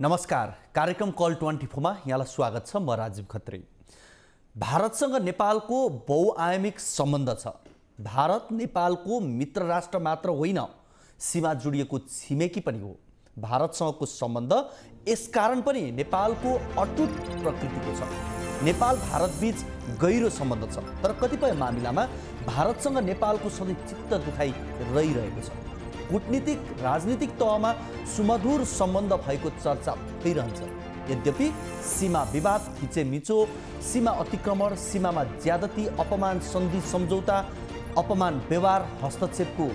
नमस्कार, कार्यक्रम कल 24 मा यहाँलाई स्वागत छ। म राजीव खत्री। भारतसँग नेपालको बहुआयामिक सम्बन्ध छ। भारत नेपालको मित्र राष्ट्र मात्र होइन, सीमा जोडिएको छिमेकी पनि हो। भारतसँगको सम्बन्ध यसकारण पनि नेपालको अटुट प्रकृतिको छ। नेपाल भारतबीच गहिरो सम्बन्ध छ, तर कतिपय मामिलामा भारतसँग नेपालको सधैँ चित्त दुखाइ रहिरहेको छ। कूटनीतिक राजनीतिक तहमा सुमधुर सम्बन्ध भएको चर्चा भइरहन्छ। यद्यपि सीमा विवाद, थिचेमिचो, सीमा अतिक्रमण, सीमामा ज्यादती, अपमान, सन्धि सम्झौता, अपमान व्यवहार, हस्तक्षेपको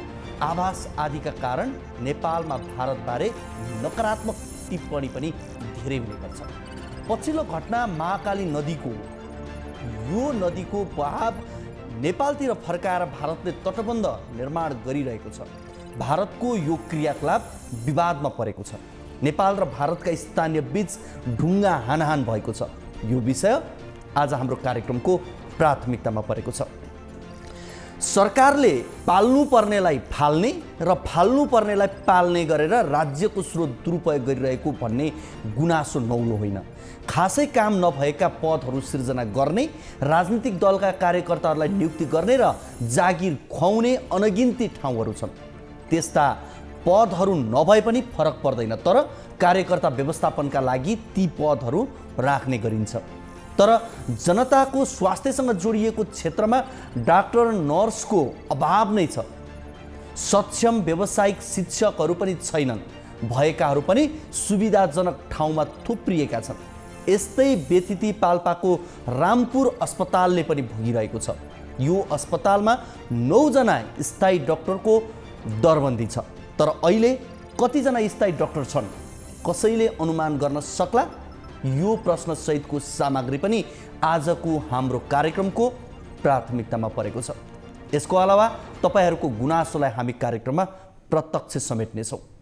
आभास आदिका कारण नेपालमा भारतबारे नकारात्मक टिप्पणी पनि धेरै हुने गर्छ। पछिल्लो घटना महाकाली नदीको यो नदीको बहाव नेपालतिर फर्काएर भारतले तटबन्ध निर्माण गरिरहेको छ। भारतको यो क्रियाकलाप विवादमा परेको छ। नेपाल र भारतका स्थानीय बीच ढुङ्गा हानहान भएको छ। यो विषय आज हाम्रो कार्यक्रमको प्राथमिकतामा परेको छ। सरकारले पाल्नु पर्नेलाई फाल्ने र फाल्नु पर्नेलाई पाल्ने गरेर राज्यको स्रोत दुरुपयोग गरिरहेको भन्ने गुनासो नौलो होइन। खासै काम नभएका पदहरू सिर्जना गर्ने, राजनीतिक दलका कार्यकर्ताहरूलाई नियुक्ति गर्ने र जागिर खुवाउने अनगिन्ती ठाउँहरू छन्। त्यस्ता पदहरू नभए पनि फरक पर्दैन, तर कार्यकर्ता व्यवस्थापनका लागि ती पदहरू राख्ने गरिन्छ। तर जनताको स्वास्थ्यसँग जोडिएको क्षेत्रमा डाक्टर नर्सको अभाव नै छ। सक्षम व्यावसायिक शिक्षकहरू पनि छैनन्। भएकाहरू पनि सुविधाजनक ठाउँमा थुप्रिएका छन्। यस्तै व्यथिति पाल्पाको रामपुर अस्पतालले पनि भोगिरहेको छ। यो अस्पतालमा 9 जना स्थायी डाक्टरको दरबन्दी छ, तर अहिले कतिजना स्थायी डाक्टर छन् कसैले अनुमान गर्न सक्ला? यो प्रश्न सहितको सामग्री पनि आजको हाम्रो कार्यक्रमको प्राथमिकतामा परेको छ। यसको अलावा तपाईहरूको गुनासोलाई हामी कार्यक्रममा प्रत्यक्ष समेट्नेछौँ।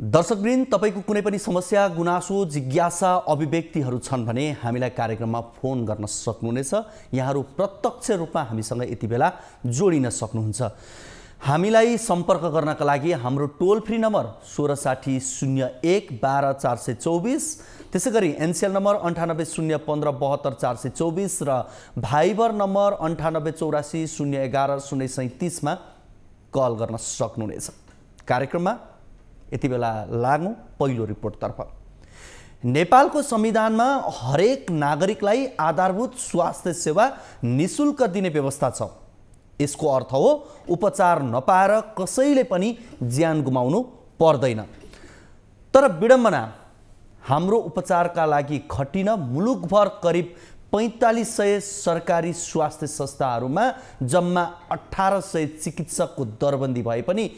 दर्शकवृन्द, तपाईको कुनै पनि समस्या, गुनासो, जिज्ञासा, अभिव्यक्तिहरू छन् भने हामीलाई कार्यक्रममा फोन गर्न सक्नुहुनेछ। यहाँहरू प्रत्यक्ष रूपमा हामीसँग यति बेला जोडिन सक्नुहुन्छ। हामीलाई सम्पर्क गर्नका लागि हाम्रो टोल फ्री नम्बर 1660 01 12 424, त्यसैगरी एनसीएल नम्बर 98 015 72 424 र भाइबर नम्बर 98 84 011 037 मा कल गर्न सक्नुहुनेछ। कार्यक्रममा यति बेला लागौँ पहिलो रिपोर्टतर्फ। नेपालको संविधानमा हरेक नागरिकलाई आधारभूत स्वास्थ्य सेवा निशुल्क दिने व्यवस्था छ। यसको अर्थ हो उपचार नपाएर कसैले पनि ज्यान गुमाउनु पर्दैन। तर विडम्बना, हाम्रो उपचारका लागि खटिन मुलुकभर करिब 4500 सरकारी स्वास्थ्य संस्थाहरूमा जम्मा 1800 चिकित्सकको दरबन्दी भए पनि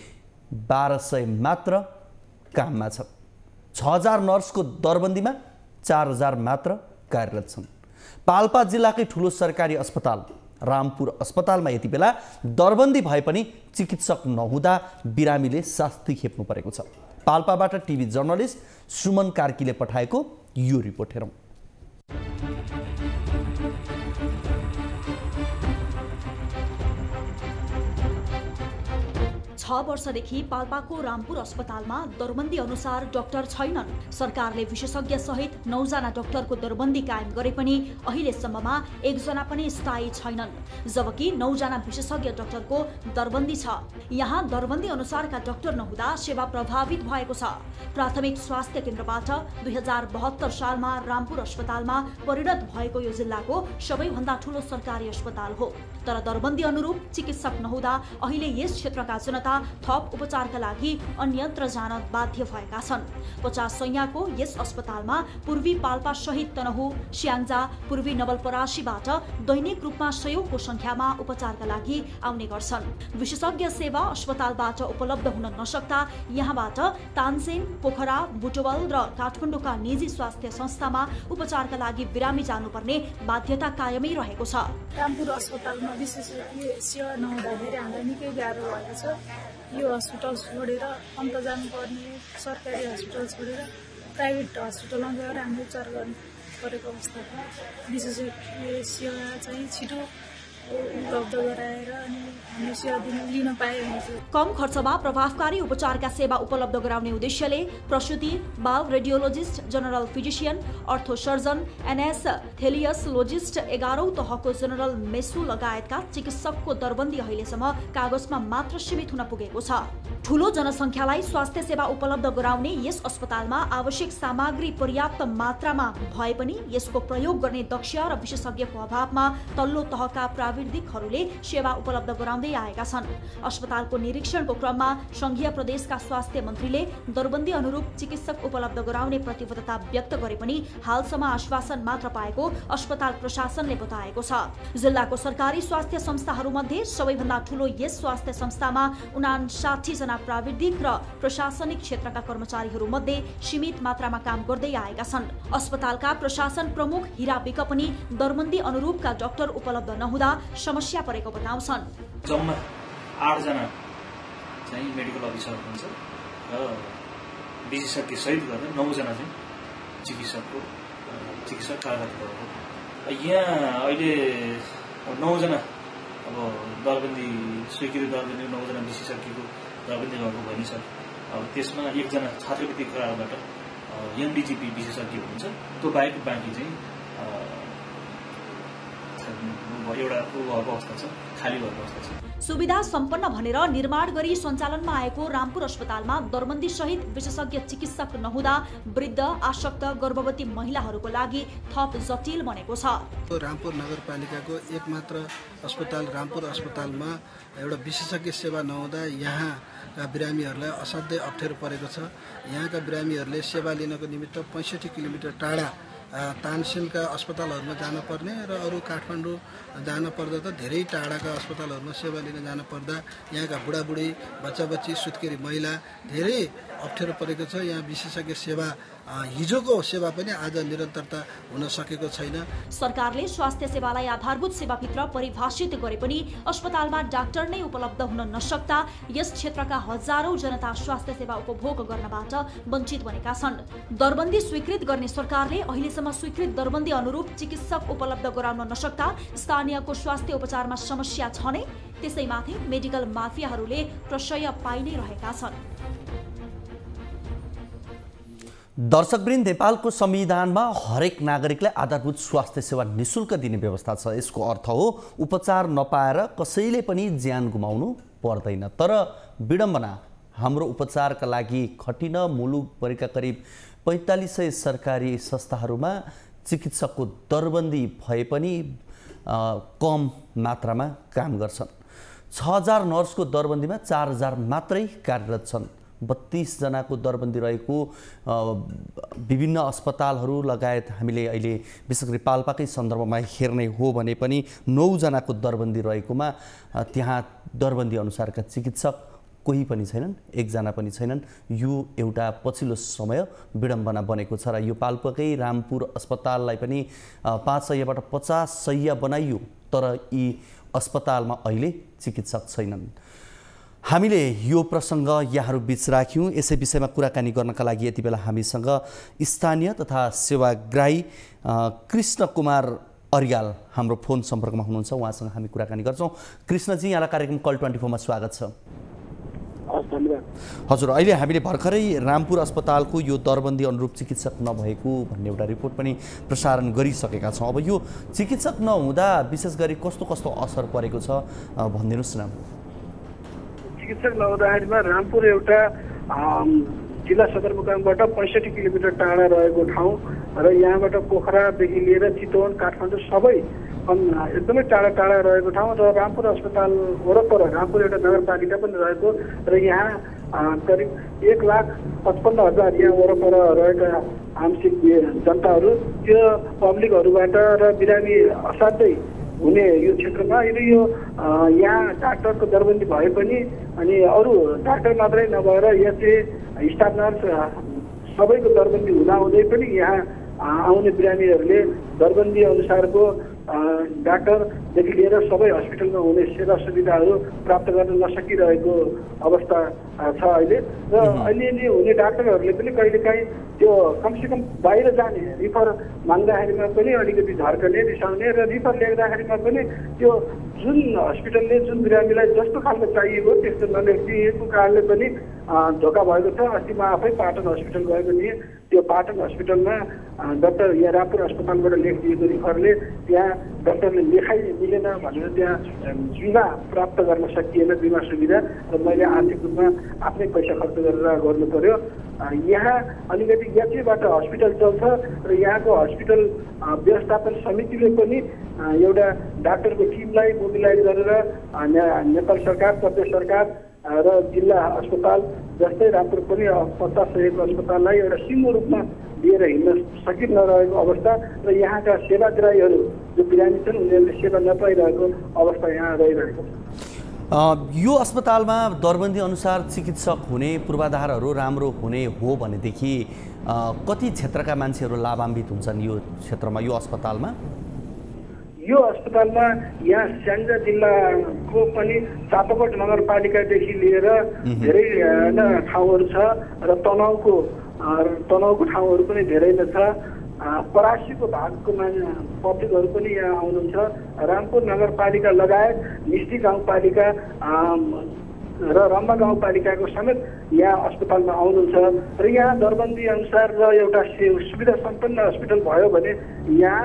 1200 मात्र काममा छ। 6000 नर्सको दरबन्दीमा 4000 मात्र कार्यरत छन्। पाल्पा जिल्लाकै ठुलो सरकारी अस्पताल रामपुर अस्पतालमा यति बेला दरबन्दी भए पनि चिकित्सक नहुँदा बिरामीले शास्ति खेप्नु परेको छ। पाल्पाबाट टिभी जर्नलिस्ट सुमन कार्कीले पठाएको यो रिपोर्ट हेरौँ। 6 वर्षदेखि पाल्पाको रामपुर अस्पतालमा दरबन्दी अनुसार डाक्टर छैनन्। सरकारले विशेषज्ञ सहित 9 जना डाक्टरको दरबन्दी कायम गरे पनि अहिलेसम्ममा 1 जना पनि स्थायी छैनन्, जबकि 9 जना विशेषज्ञ डाक्टरको दरबन्दी छ। यहाँ दरबन्दी अनुसारका डाक्टर नहुँदा सेवा प्रभावित भएको छ। प्राथमिक स्वास्थ्य केन्द्रबाट 2072 सालमा रामपुर अस्पतालमा परिणत भएको यो जिल्लाको सबैभन्दा ठुलो सरकारी अस्पताल हो। तर दरबन्दी अनुरूप चिकित्सक नहुँदा अहिले यस क्षेत्रका जनता थप उपचारका लागि अन्यत्र जान बाध्य भएका छन्। 50 सैयाको यस अस्पतालमा पूर्वी पाल्पा सहित तनहु, स्याङ्जा, पूर्वी नवलपरासीबाट दैनिक रूपमा सयौंको संख्यामा उपचारका लागि आउने गर्छन्। विशेषज्ञ सेवा अस्पतालबाट उपलब्ध हुन नसक्दा यहाँबाट तानसेन, पोखरा, बुटवल र काठमाडौँका निजी स्वास्थ्य संस्थामा उपचारका लागि बिरामी जानुपर्ने बाध्यता कायमै रहेको छ। रामपुर अस्पतालमा विशेषज्ञ सेवा नहुँदाखेरि हामीलाई निकै गाह्रो भएको छ। यो हस्पिटल छोडेर अन्त जानुपर्ने, सरकारी हस्पिटल छोडेर प्राइभेट हस्पिटलमा गएर हामीले उपचार गर्नु परेको अवस्था छ। विशेषज्ञ सेवा चाहिँ छिटो उपलब्ध गराएर अनि हामीले सेवा लिन पाए भने चाहिँ कम खर्चमा प्रभावकारी उपचारका सेवा उपलब्ध गराउने उद्देश्यले प्रसुति, बाल रेडियोलोजिस्ट, जनरल फिजिशियन, अर्थोसर्जन, एनेस्थेलियोलोजिस्ट, 11औं तहको जनरल मेसु लगायतका चिकित्सकको दरबन्दी अहिलेसम्म कागजमा मात्र सीमित हुन पुगेको छ। ठूलो जनसङ्ख्यालाई स्वास्थ्य सेवा उपलब्ध गराउने यस अस्पतालमा आवश्यक सामग्री पर्याप्त मात्रामा भए पनि यसको प्रयोग गर्ने दक्ष र विशेषज्ञको अभावमा तल्लो तहका प्राविधिकहरूले सेवा उपलब्ध गराउँदै आएका छन्। अस्पतालको निरीक्षणको क्रममा संघीय प्रदेशका स्वास्थ्य मन्त्रीले दरबन्दी अनुरूप चिकित्सक उपलब्ध गराउने प्रतिबद्धता व्यक्त गरे पनि हालसम्म आश्वासन मात्र पाएको अस्पताल प्रशासनले बताएको छ। जिल्लाको सरकारी स्वास्थ्य संस्थाहरूमध्ये सबैभन्दा ठूलो यस स्वास्थ्य संस्थामा 59 जना प्राविधिक र प्रशासनिक क्षेत्रका कर्मचारीहरू मध्ये सीमित मात्रामा काम गर्दै आएका छन्। अस्पतालका प्रशासन प्रमुख हिरा विक पनि दरबन्दी अनुरूपका डाक्टर उपलब्ध नहुँदा समस्या परेको बताउँछन्। जम्मा 8 जना चाहिँ मेडिकल अफिसर हुन्छ र विशेषज्ञ सहित गरेर 9 जना चाहिँ चिकित्सक कार्यरत हो। यहाँ अहिले 9 जना अब दरबन्दी स्वीकृत दरबन्दी 9 जना विशेषज्ञको दरबन्दी भएको भनी छ। अब त्यसमा 1 जना छात्रवृत्ति करारबाट एनडिजिपी विशेषज्ञ हुनुहुन्छ, त्यो बाहेक बाँकी चाहिँ एउटा अवस्था छ, खाली भएको अवस्था छ। सुविधा सम्पन्न भनेर निर्माण गरी सञ्चालनमा आएको रामपुर अस्पतालमा दरबन्दी सहित विशेषज्ञ चिकित्सक नहुँदा वृद्ध, आशक्त, गर्भवती महिलाहरूको लागि थप जटिल बनेको छ। रामपुर नगरपालिकाको एकमात्र अस्पताल रामपुर अस्पतालमा एउटा विशेषज्ञ सेवा नहुँदा यहाँका बिरामीहरूलाई असाध्यै अप्ठ्यारो परेको छ। यहाँका बिरामीहरूले सेवा लिनको निमित्त 65 किलोमिटर टाढा तानसेनका अस्पतालहरूमा जानुपर्ने र अरू काठमाडौँ जान पर्दा त धेरै टाढाका अस्पतालहरूमा सेवा लिन जान पर्दा यहाँका बुढाबुढी, बच्चाबच्ची, सुत्केरी महिला धेरै अप्ठ्यारो परेको छ। यहाँ विशेषज्ञ सेवा हिजोको सेवा पनि आज निरन्तरता हुन सकेको छैन। सरकारले स्वास्थ्य सेवालाई आधारभूत सेवाभित्र परिभाषित गरे पनि अस्पतालमा डाक्टर नै उपलब्ध हुन नसक्दा यस क्षेत्रका हजारौं जनता स्वास्थ्य सेवा उपभोग गर्नबाट वञ्चित बनेका छन्। दरबन्दी स्वीकृत गर्ने सरकारले अहिलेसम्म स्वीकृत दरबन्दी अनुरूप चिकित्सक उपलब्ध गराउन नसक्दा स्थानीयको स्वास्थ्य उपचारमा समस्या छ नै, त्यसैमाथि मेडिकल माफियाहरूले प्रशय पाइ नै रहेका छन्। दर्शकवृन्द, नेपालको संविधानमा हरेक नागरिकलाई आधारभूत स्वास्थ्य सेवा निशुल्क दिने व्यवस्था छ। यसको अर्थ हो उपचार नपाएर कसैले पनि ज्यान गुमाउनु पर्दैन। तर विडम्बना, हाम्रो उपचारका लागि खटिन मुलुक भरिका करिब 4500 सरकारी संस्थाहरूमा चिकित्सकको दरबन्दी भए पनि कम मात्रामा काम गर्छन्। 6000 नर्सको दरबन्दीमा 4000 मात्रै कार्यरत छन्। 32 जनाको दरबन्दी रहेको विभिन्न अस्पतालहरू लगायत हामीले अहिले विशेष गरी पाल्पाकै सन्दर्भमा हेर्ने हो भने पनि 9 जनाको दरबन्दी रहेकोमा त्यहाँ दरबन्दी अनुसारका चिकित्सक कोही पनि छैनन्, 1 जना पनि छैनन्। यो एउटा पछिल्लो समय विडम्बना बनेको छ र यो पाल्पाकै रामपुर अस्पताललाई पनि 5 सयबाट 50 सय बनाइयो, तर यी अस्पतालमा अहिले चिकित्सक छैनन्। हामीले यो प्रसङ्ग यहाँहरू बीच राख्यौँ। यसै विषयमा कुराकानी गर्नका लागि यति बेला हामीसँग स्थानीय तथा सेवाग्राही कृष्ण कुमार अर्याल हाम्रो फोन सम्पर्कमा हुनुहुन्छ। उहाँसँग हामी कुराकानी गर्छौँ। कृष्णजी, यहाँलाई कार्यक्रम कल 24 मा स्वागत छ। हजुर, अहिले हामीले भर्खरै रामपुर अस्पतालको यो दरबन्दी अनुरूप चिकित्सक नभएको भन्ने एउटा रिपोर्ट पनि प्रसारण गरिसकेका छौँ। अब यो चिकित्सक नहुँदा विशेष गरी कस्तो कस्तो असर परेको छ भनिदिनुहोस् न। चिकित्सक नहुँदाखेरिमा रामपुर एउटा जिल्ला सदरमुकामबाट 65 किलोमिटर टाढा रहेको ठाउँ र यहाँबाट पोखरादेखि लिएर चितवन, काठमाडौँ सबै एकदमै टाढा टाढा रहेको ठाउँ र रामपुर अस्पताल वरपर रामपुर एउटा नगरपालिका पनि रहेको र यहाँ करिब 1,55,000 यहाँ वरपर रहेका आंशिक जनताहरू त्यो पब्लिकहरूबाट र बिरामी असाध्यै हुने यो क्षेत्रमा यो यहाँ डाक्टरको दरबन्दी भए पनि अनि अरू डाक्टर मात्रै नभएर यसले स्टाफ नर्स सबैको दरबन्दी हुँदाहुँदै पनि यहाँ आउने बिरामीहरूले दरबन्दी अनुसारको डाक्टर देखि लिएर सबै हस्पिटलमा हुने सेवा सुविधाहरू प्राप्त गर्न नसकिरहेको अवस्था छ अहिले। र अहिले हुने डाक्टरहरूले पनि कहिलेकाहीँ त्यो कमसेकम बाहिर जाने रिफर माग्दाखेरिमा पनि अलिकति झर्कने रिसाउने र रिफर लेख्दाखेरिमा पनि त्यो जुन हस्पिटलले जुन बिरामीलाई जस्तो खालको चाहिएको त्यस्तो नलेखिदिएको कारणले पनि धोका भएको छ। अस्ति म आफै पाटन हस्पिटल गएको थिएँ। त्यो पाटन हस्पिटलमा डाक्टर यहाँ रामपुर अस्पतालबाट लेखिदिएको रिफरले त्यहाँ डाक्टरले लेखाइ मिलेन भनेर त्यहाँ बिमा प्राप्त गर्न सकिएन, बिमा सुविधा, र मैले आर्थिक रूपमा आफ्नै पैसा खर्च गरेर गर्नु पर्यो। यहाँ अलिकति यात्रीबाट हस्पिटल चल्छ र यहाँको हस्पिटल व्यवस्थापन समितिले पनि एउटा डाक्टरको टिमलाई मोबिलाइज गरेर नेपाल सरकार, प्रदेश सरकार र जिल्ला अस्पताल जस्तै रामपुर पनि 50 अस्पताललाई एउटा सिङ्गो रूपमा लिएर हिँड्न सकित नरहेको अवस्था र यहाँका सेवाग्राहीहरू जो बिरामी छन् उनीहरूले सेवा नपाइरहेको अवस्था यहाँ रहिरहेको छ। यो अस्पतालमा दरबन्दी अनुसार चिकित्सक हुने पूर्वाधारहरू राम्रो हुने हो भनेदेखि कति क्षेत्रका मान्छेहरू लाभान्वित हुन्छन् यो क्षेत्रमा, यो अस्पतालमा? यो अस्पतालमा यहाँ स्याङ्जा जिल्लाको पनि चापाकोट नगरपालिकादेखि लिएर धेरै ठाउँहरू छ र तनहुको ठाउँहरू पनि धेरै नै छ। परासीको भागको पब्लिकहरू पनि यहाँ आउनुहुन्छ। रामपुर नगरपालिका लगायत निष्ठी गाउँपालिका र रम्बा गाउँपालिकाको समेत यहाँ अस्पतालमा आउनुहुन्छ र यहाँ दरबन्दी अनुसार र एउटा सुविधा सम्पन्न हस्पिटल भयो भने यहाँ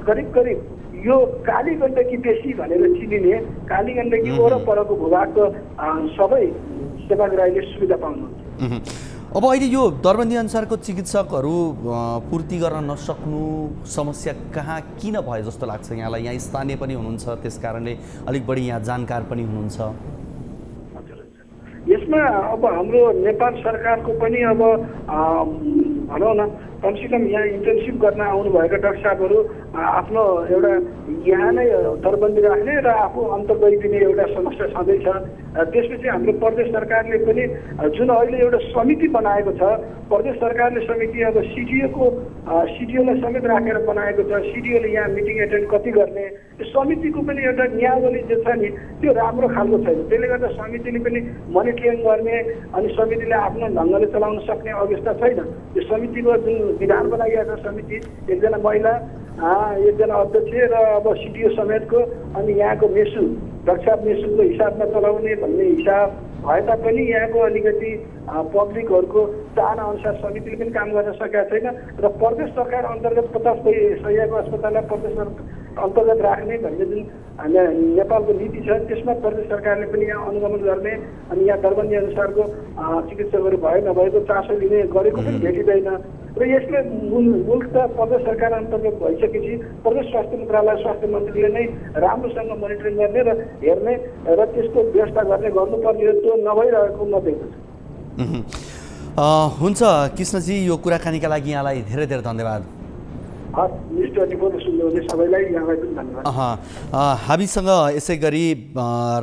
करिब करिब यो काली गण्डकी बेसी भनेर चिनिने काली गण्डकी वरपरको भूभागको सबै सेवाग्राहीले सुविधा पाउनुहुन्छ। अब अहिले यो दरबन्दी अनुसारको चिकित्सकहरू पूर्ति गर्न नसक्नु समस्या कहाँ किन भयो जस्तो लाग्छ यहाँलाई? यहाँ स्थानीय पनि हुनुहुन्छ, त्यस कारणले अलिक बढी यहाँ जानकार पनि हुनुहुन्छ। यसमा अब हाम्रो नेपाल सरकारको पनि अब भनौँ न कमसेकम यहाँ इन्टर्नसिप गर्न आउनुभएका डाक्टर साहबहरू आफ्नो एउटा यहाँ नै दरबन्दी राख्ने र आफू अन्त गइदिने एउटा समस्या छँदैछ। त्यसपछि हाम्रो प्रदेश सरकारले पनि जुन अहिले एउटा समिति बनाएको छ, प्रदेश सरकारले समिति अब सिडिओलाई समेत राखेर बनाएको छ। सिडिओले यहाँ मिटिङ एटेन्ड कति गर्ने, त्यो समितिको पनि एउटा नियावली जो छ नि त्यो राम्रो खालको छैन। त्यसले गर्दा समितिले पनि मोनिटरिङ गर्ने अनि समितिले आफ्नो ढङ्गले चलाउन सक्ने अवस्था छैन। त्यो समितिको जुन विधान बनाइएको छ समिति, एकजना महिला, एकजना अध्यक्ष र अब सिडिओ समेतको, अनि यहाँको मेसु रक्षा मेसुको हिसाबमा चलाउने भन्ने हिसाब भए तापनि यहाँको अलिकति पब्लिकहरूको चाहना अनुसार समितिले पनि काम गर्न सकेका छैन र प्रदेश सरकार अन्तर्गत 50 शय्याको अस्पताललाई प्रदेश अन्तर्गत राख्ने भन्ने जुन नेपालको नीति छ त्यसमा प्रदेश सरकारले पनि यहाँ अनुगमन गर्ने अनि यहाँ दरबन्दी अनुसारको चिकित्सकहरू भए नभएको चासो लिने गरेको पनि भेटिँदैन र यसले मूल त प्रदेश सरकार अन्तर्गत भइसकेपछि प्रदेश स्वास्थ्य मन्त्रालय स्वास्थ्य मन्त्रीले नै राम्रोसँग मोनिटरिङ गर्ने र हेर्ने र त्यसको व्यवस्था गर्नुपर्ने त्यो नभइरहेको म देख्दछु। हुन्छ कृष्णजी, यो कुराकानीका लागि यहाँलाई धेरै धेरै धन्यवाद। हामीसँग यसै गरी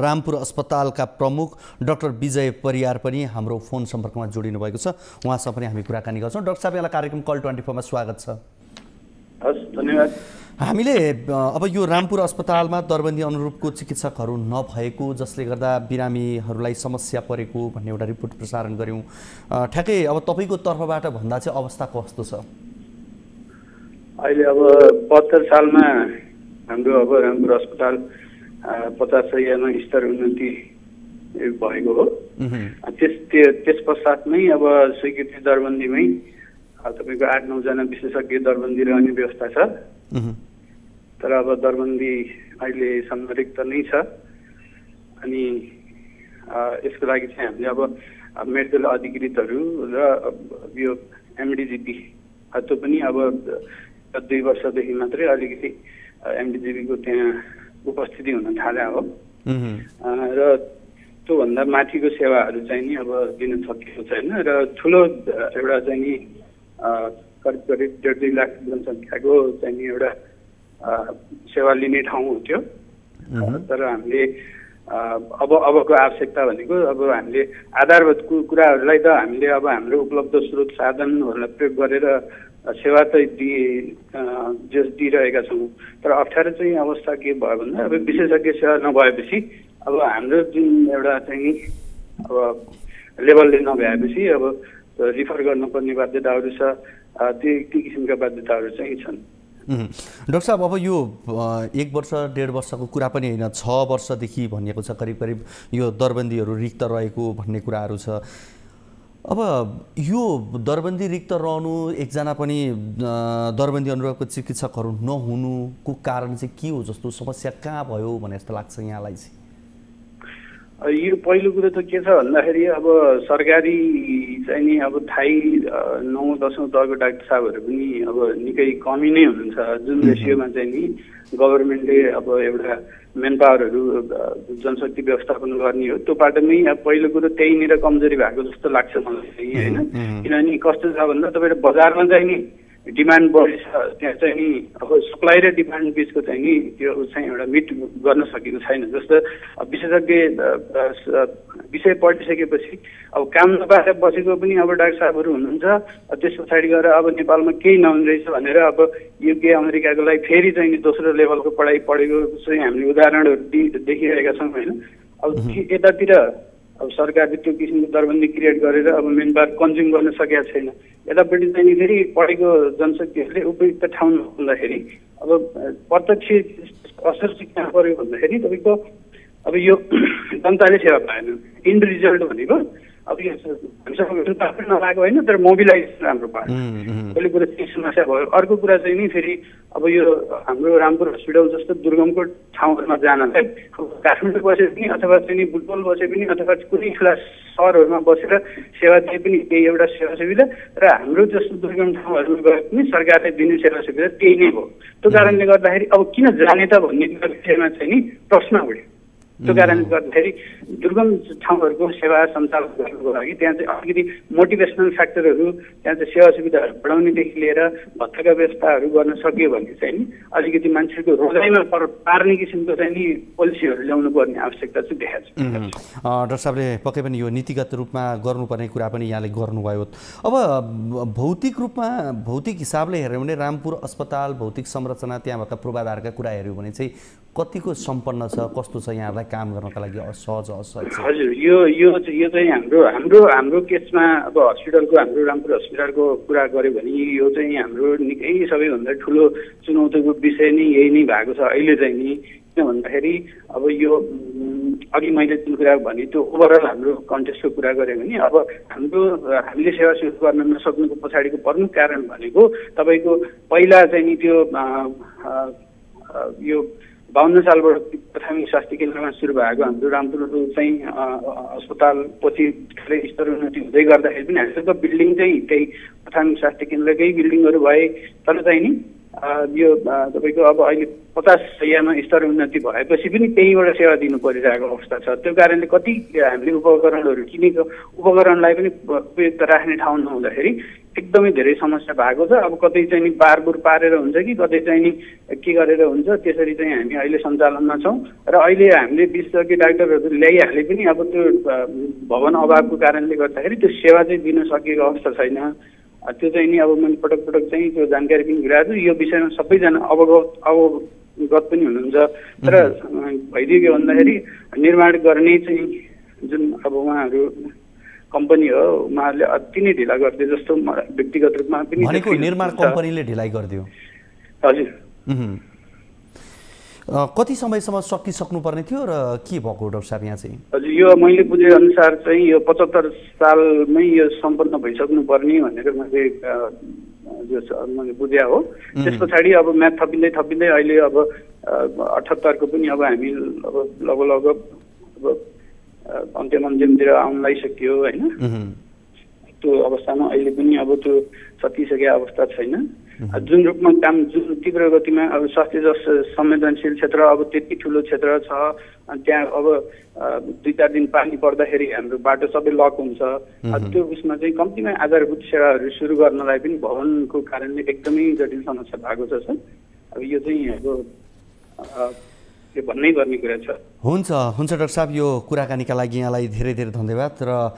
रामपुर अस्पतालका प्रमुख डाक्टर विजय परियार पनि हाम्रो फोन सम्पर्कमा जोडिनु भएको छ। उहाँसँग पनि हामी कुराकानी गर्छौँ। डाक्टर साहब, यहाँलाई कार्यक्रम कल 24 मा स्वागत छ। हस्, धन्यवाद। हामीले अब यो रामपुर अस्पतालमा दरबन्दी अनुरूपको चिकित्सकहरू नभएको जसले गर्दा बिरामीहरूलाई समस्या परेको भन्ने एउटा रिपोर्ट प्रसारण गऱ्यौँ। ठ्याक्कै अब तपाईँको तर्फबाट भन्दा चाहिँ अवस्था कस्तो छ अहिले? अब 72 सालमा हाम्रो अब रामपुर अस्पताल 50 शय्यामा स्तर उन्नति भएको हो। त्यस पश्चात नै अब स्वीकृति दरबन्दीमै तपाईँको 8-9 जना विशेषज्ञ दरबन्दी रहने व्यवस्था छ। तर अब दरबन्दी अहिले संरक्षित नै छ अनि यसको लागि चाहिँ हामीले अब मेडिकल अधिकृतहरू र यो एमडिजिपी त्यो पनि अब 2 वर्षदेखि मात्रै अलिकति एमडिजिपीको त्यहाँ उपस्थिति हुन थाले हो र त्योभन्दा माथिको सेवाहरू चाहिँ नि अब दिन सकिएको छैन र ठुलो एउटा चाहिँ नि करिब 1.5 लाख जनसङ्ख्याको चाहिँ नि एउटा सेवा लिने ठाउँ हुन्थ्यो। तर हामीले अबको आवश्यकता भनेको अब हामीले आधारभूत कुराहरूलाई त हामीले अब हाम्रो उपलब्ध स्रोत साधनहरूलाई प्रयोग गरेर सेवा त दिइरहेका छौँ। तर अप्ठ्यारो चाहिँ अवस्था के भयो भन्दा अब विशेषज्ञ सेवा नभएपछि अब हाम्रो जुन एउटा चाहिँ अब लेभलले नभएपछि अब रिफर गर्नुपर्ने बाध्यताहरू छ, ती किसिमका बाध्यताहरू चाहिँ छन्। डाक्टर साहब, अब यो 1 वर्ष 1.5 वर्षको कुरा पनि होइन, 6 वर्षदेखि भनिएको छ करिब करिब यो दरबन्दीहरू रिक्त रहेको भन्ने कुराहरू छ। अब यो दरबन्दी रिक्त रहनु, एकजना पनि दरबन्दी अनुरोधको चिकित्सकहरू नहुनुको कारण चाहिँ के हो जस्तो समस्या कहाँ भयो भने जस्तो लाग्छ यहाँलाई चाहिँ? यो पहिलो कुरो त के छ भन्दाखेरि अब सरकारी चाहिँ नि अब थाहै 9-10औं तहको डाक्टर साहबहरू पनि अब निकै कमी नै हुनुहुन्छ। जुन रेसियोमा चाहिँ नि गभर्मेन्टले अब एउटा मेन पावरहरू जनशक्ति व्यवस्थापन गर्ने हो, त्यो पाटोमै अब पहिलो कुरो त्यहीँनिर कमजोरी भएको जस्तो लाग्छ मलाई चाहिँ होइन। किनभने कस्तो छ भन्दा तपाईँले बजारमा चाहिँ नि डिमान्ड बढी छ, त्यहाँ चाहिँ नि अब सप्लाई र डिमान्ड बिचको चाहिँ नि त्यो चाहिँ एउटा मिट गर्न सकेको छैन। जस्तो विशेषज्ञ विषय पढिसकेपछि अब काम नपाएर बसेको पनि अब डाक्टर साहबहरू हुनुहुन्छ। त्यस पछाडि गएर अब नेपालमा केही नहुने रहेछ भनेर अब युके अमेरिकाको लागि फेरि चाहिँ नि दोस्रो लेभलको पढाइ पढेको चाहिँ हामीले उदाहरणहरू देखिरहेका छौँ होइन। अब यतातिर अब सरकारले त्यो किसिमको दरबन्दी क्रिएट गरेर अब मेन पावर कन्ज्युम गर्न सकेका छैन। यतापट्टि चाहिँ फेरि पढेको जनशक्तिहरूले उपयुक्त ठाउँ नहुँदाखेरि अब प्रत्यक्ष असर चाहिँ कहाँ पर्यो भन्दाखेरि तपाईँको अब यो जनताले सेवा पाएन। इन्ड रिजल्ट भनेको अब यो हामीसँग पनि नलागेको होइन, तर मोबिलाइजेसन राम्रो पाएन। पहिलो कुरा त्यही समस्या भयो। अर्को कुरा चाहिँ नि फेरि अब यो हाम्रो रामपुर हस्पिटल जस्तो दुर्गमको ठाउँहरूमा जानलाई काठमाडौँ बसे पनि अथवा चाहिँ नि बुटबल बसे पनि अथवा कुनै ठुला सहरहरूमा बसेर सेवा दिए पनि त्यही एउटा सेवा सुविधा, र हाम्रो जस्तो दुर्गम ठाउँहरूमा गए पनि सरकारले दिने सेवा सुविधा त्यही नै भयो। त्यो कारणले गर्दाखेरि अब किन जाने त भन्ने विषयमा चाहिँ नि प्रश्न उठ्यो। त्यो कारणले गर्दाखेरि दुर्गम ठाउँहरूको सेवा सञ्चालन गर्नुको लागि त्यहाँ चाहिँ अलिकति मोटिभेसनल फ्याक्टरहरू, त्यहाँ चाहिँ सेवा सुविधाहरू बढाउनेदेखि लिएर भत्ताका व्यवस्थाहरू गर्न सक्यो भने चाहिँ नि अलिकति मान्छेको रोजाइमा पार्ने किसिमको चाहिँ नि पोलिसीहरू ल्याउनु पर्ने आवश्यकता चाहिँ देखाएको छ। डाक्टर साहबले पक्कै पनि यो नीतिगत रूपमा गर्नुपर्ने कुरा पनि यहाँले गर्नुभयो। अब भौतिक रूपमा भौतिक हिसाबले हेऱ्यो भने रामपुर अस्पताल भौतिक संरचना त्यहाँ भएका पूर्वाधारका कुरा हेऱ्यो भने चाहिँ कतिको सम्पन्न छ, कस्तो छ यहाँलाई काम गर्नका लागि सहज असहज? हजुर, यो चाहिँ हाम्रो केसमा अब हस्पिटलको हाम्रो रामपुर हस्पिटलको कुरा गऱ्यो भने यो चाहिँ हाम्रो निकै सबैभन्दा ठुलो चुनौतीको विषय नै यही नै भएको छ अहिले चाहिँ नि। किन भन्दाखेरि अब यो अघि मैले जुन कुरा भने त्यो ओभरअल हाम्रो कन्टेक्स्टको कुरा गऱ्यो भने अब हामीले सेवा सुरु गर्न नसक्नुको पछाडिको प्रमुख कारण भनेको तपाईँको पहिला चाहिँ नि त्यो यो 52 सालबाट प्राथमिक स्वास्थ्य केन्द्रमा सुरु भएको हाम्रो रामपुर चाहिँ अस्पताल पछि स्तर उन्नति हुँदै गर्दाखेरि पनि हामीहरूको बिल्डिङ चाहिँ त्यही प्राथमिक स्वास्थ्य केन्द्रकै बिल्डिङहरू भए, तर चाहिँ नि यो तपाईँको अब अहिले 50 शैय्यामा स्तर उन्नति भएपछि पनि त्यहीबाट सेवा दिनु परिरहेको अवस्था छ। त्यो कारणले कति हामीले उपकरणहरू किनेको उपकरणलाई पनि उपयुक्त राख्ने ठाउँ नहुँदाखेरि एकदमै धेरै समस्या भएको छ। अब कतै चाहिँ नि बारबुर पारेर हुन्छ कि कतै चाहिँ नि के गरेर हुन्छ, त्यसरी चाहिँ हामी अहिले सञ्चालनमा छौँ। र अहिले हामीले विशेषज्ञ डाक्टरहरू ल्याइहाले पनि अब त्यो भवन अभावको कारणले गर्दाखेरि त्यो सेवा चाहिँ दिन सकेको अवस्था छैन। त्यो चाहिँ नि अब मैले पटक चाहिँ त्यो जानकारी पनि दिइरहेको छु। यो विषयमा सबैजना अवगत पनि हुनुहुन्छ। तर भइदियो के भन्दाखेरि निर्माण गर्ने चाहिँ जुन अब उहाँहरू कम्पनी हो, उहाँहरूले अति नै ढिला गरिदियो जस्तो व्यक्तिगत रूपमा पनि भनेको निर्माण कम्पनीले ढिलाइ गरिदियो। हजुर, कति समयसम्म सकिसक्नुपर्ने थियो र के भएको डाक्टर साहब यहाँ चाहिँ? हजुर, यो मैले बुझे अनुसार चाहिँ यो 75 सालमै यो सम्पन्न भइसक्नु पर्ने भनेर मैले बुझे हो। त्यस पछाडि अब म्याथ थपिँदै अहिले अब 78 को पनि अब हामी अब लगभग अब अन्त्यमन्त्यमतिर आउन लागिसक्यो होइन। त्यो अवस्थामा अहिले पनि अब त्यो सकिसकेको अवस्था छैन। जुन रूपमा काम जुन तीव्र गतिमा अब स्वास्थ्य जस्तो संवेदनशील क्षेत्र अब त्यति ठुलो क्षेत्र छ, त्यहाँ अब 2-4 दिन पानी पर्दाखेरि हाम्रो बाटो सबै लक हुन्छ। त्यो उसमा चाहिँ कम्तीमा आधारभूत सेवाहरू सुरु गर्नलाई पनि भवनको कारणले एकदमै जटिल समस्या भएको छ। अब यो चाहिँ अब त्यो भन्नै पर्ने कुरा छ। हुन्छ डाक्टर साहब, यो कुराकानीका लागि यहाँलाई धेरै धेरै धन्यवाद। र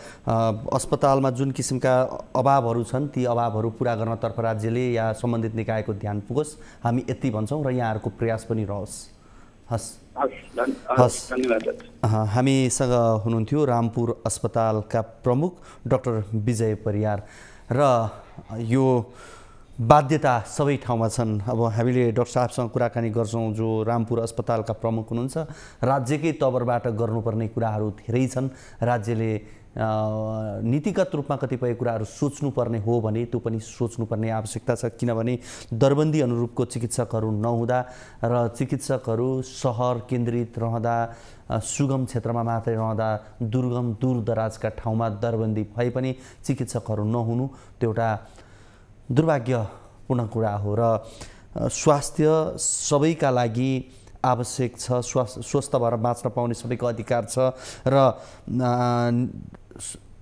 अस्पतालमा जुन किसिमका अभावहरू छन् ती अभावहरू पुरा गर्नतर्फ राज्यले या सम्बन्धित निकायको ध्यान पुगोस्, हामी यति भन्छौँ र यहाँहरूको प्रयास पनि रहोस्। हस् धन्यवाद। हामीसँग हुनुहुन्थ्यो रामपुर अस्पतालका प्रमुख डाक्टर विजय परियार। र यो बाध्यता सबै ठाउँमा छन्। अब हामीले डाक्टर साहबसँग कुराकानी गर्छौँ जो रामपुर अस्पतालका प्रमुख हुनुहुन्छ। राज्यकै तवरबाट गर्नुपर्ने कुराहरू धेरै छन्। राज्यले नीतिगत रूपमा कतिपय कुराहरू सोच्नुपर्ने हो भने त्यो पनि सोच्नुपर्ने आवश्यकता छ, किनभने दरबन्दी अनुरूपको चिकित्सकहरू नहुँदा र चिकित्सकहरू सहर केन्द्रित रहँदा, सुगम क्षेत्रमा मात्रै रहँदा, दुर्गम दूरदराजका ठाउँमा दरबन्दी भए पनि चिकित्सकहरू नहुनु त्यो एउटा दुर्भाग्यपूर्ण कुरा हो। र स्वास्थ्य सबैका लागि आवश्यक छ, स्वस्थ भएर बाँच्न पाउने सबैको अधिकार छ। र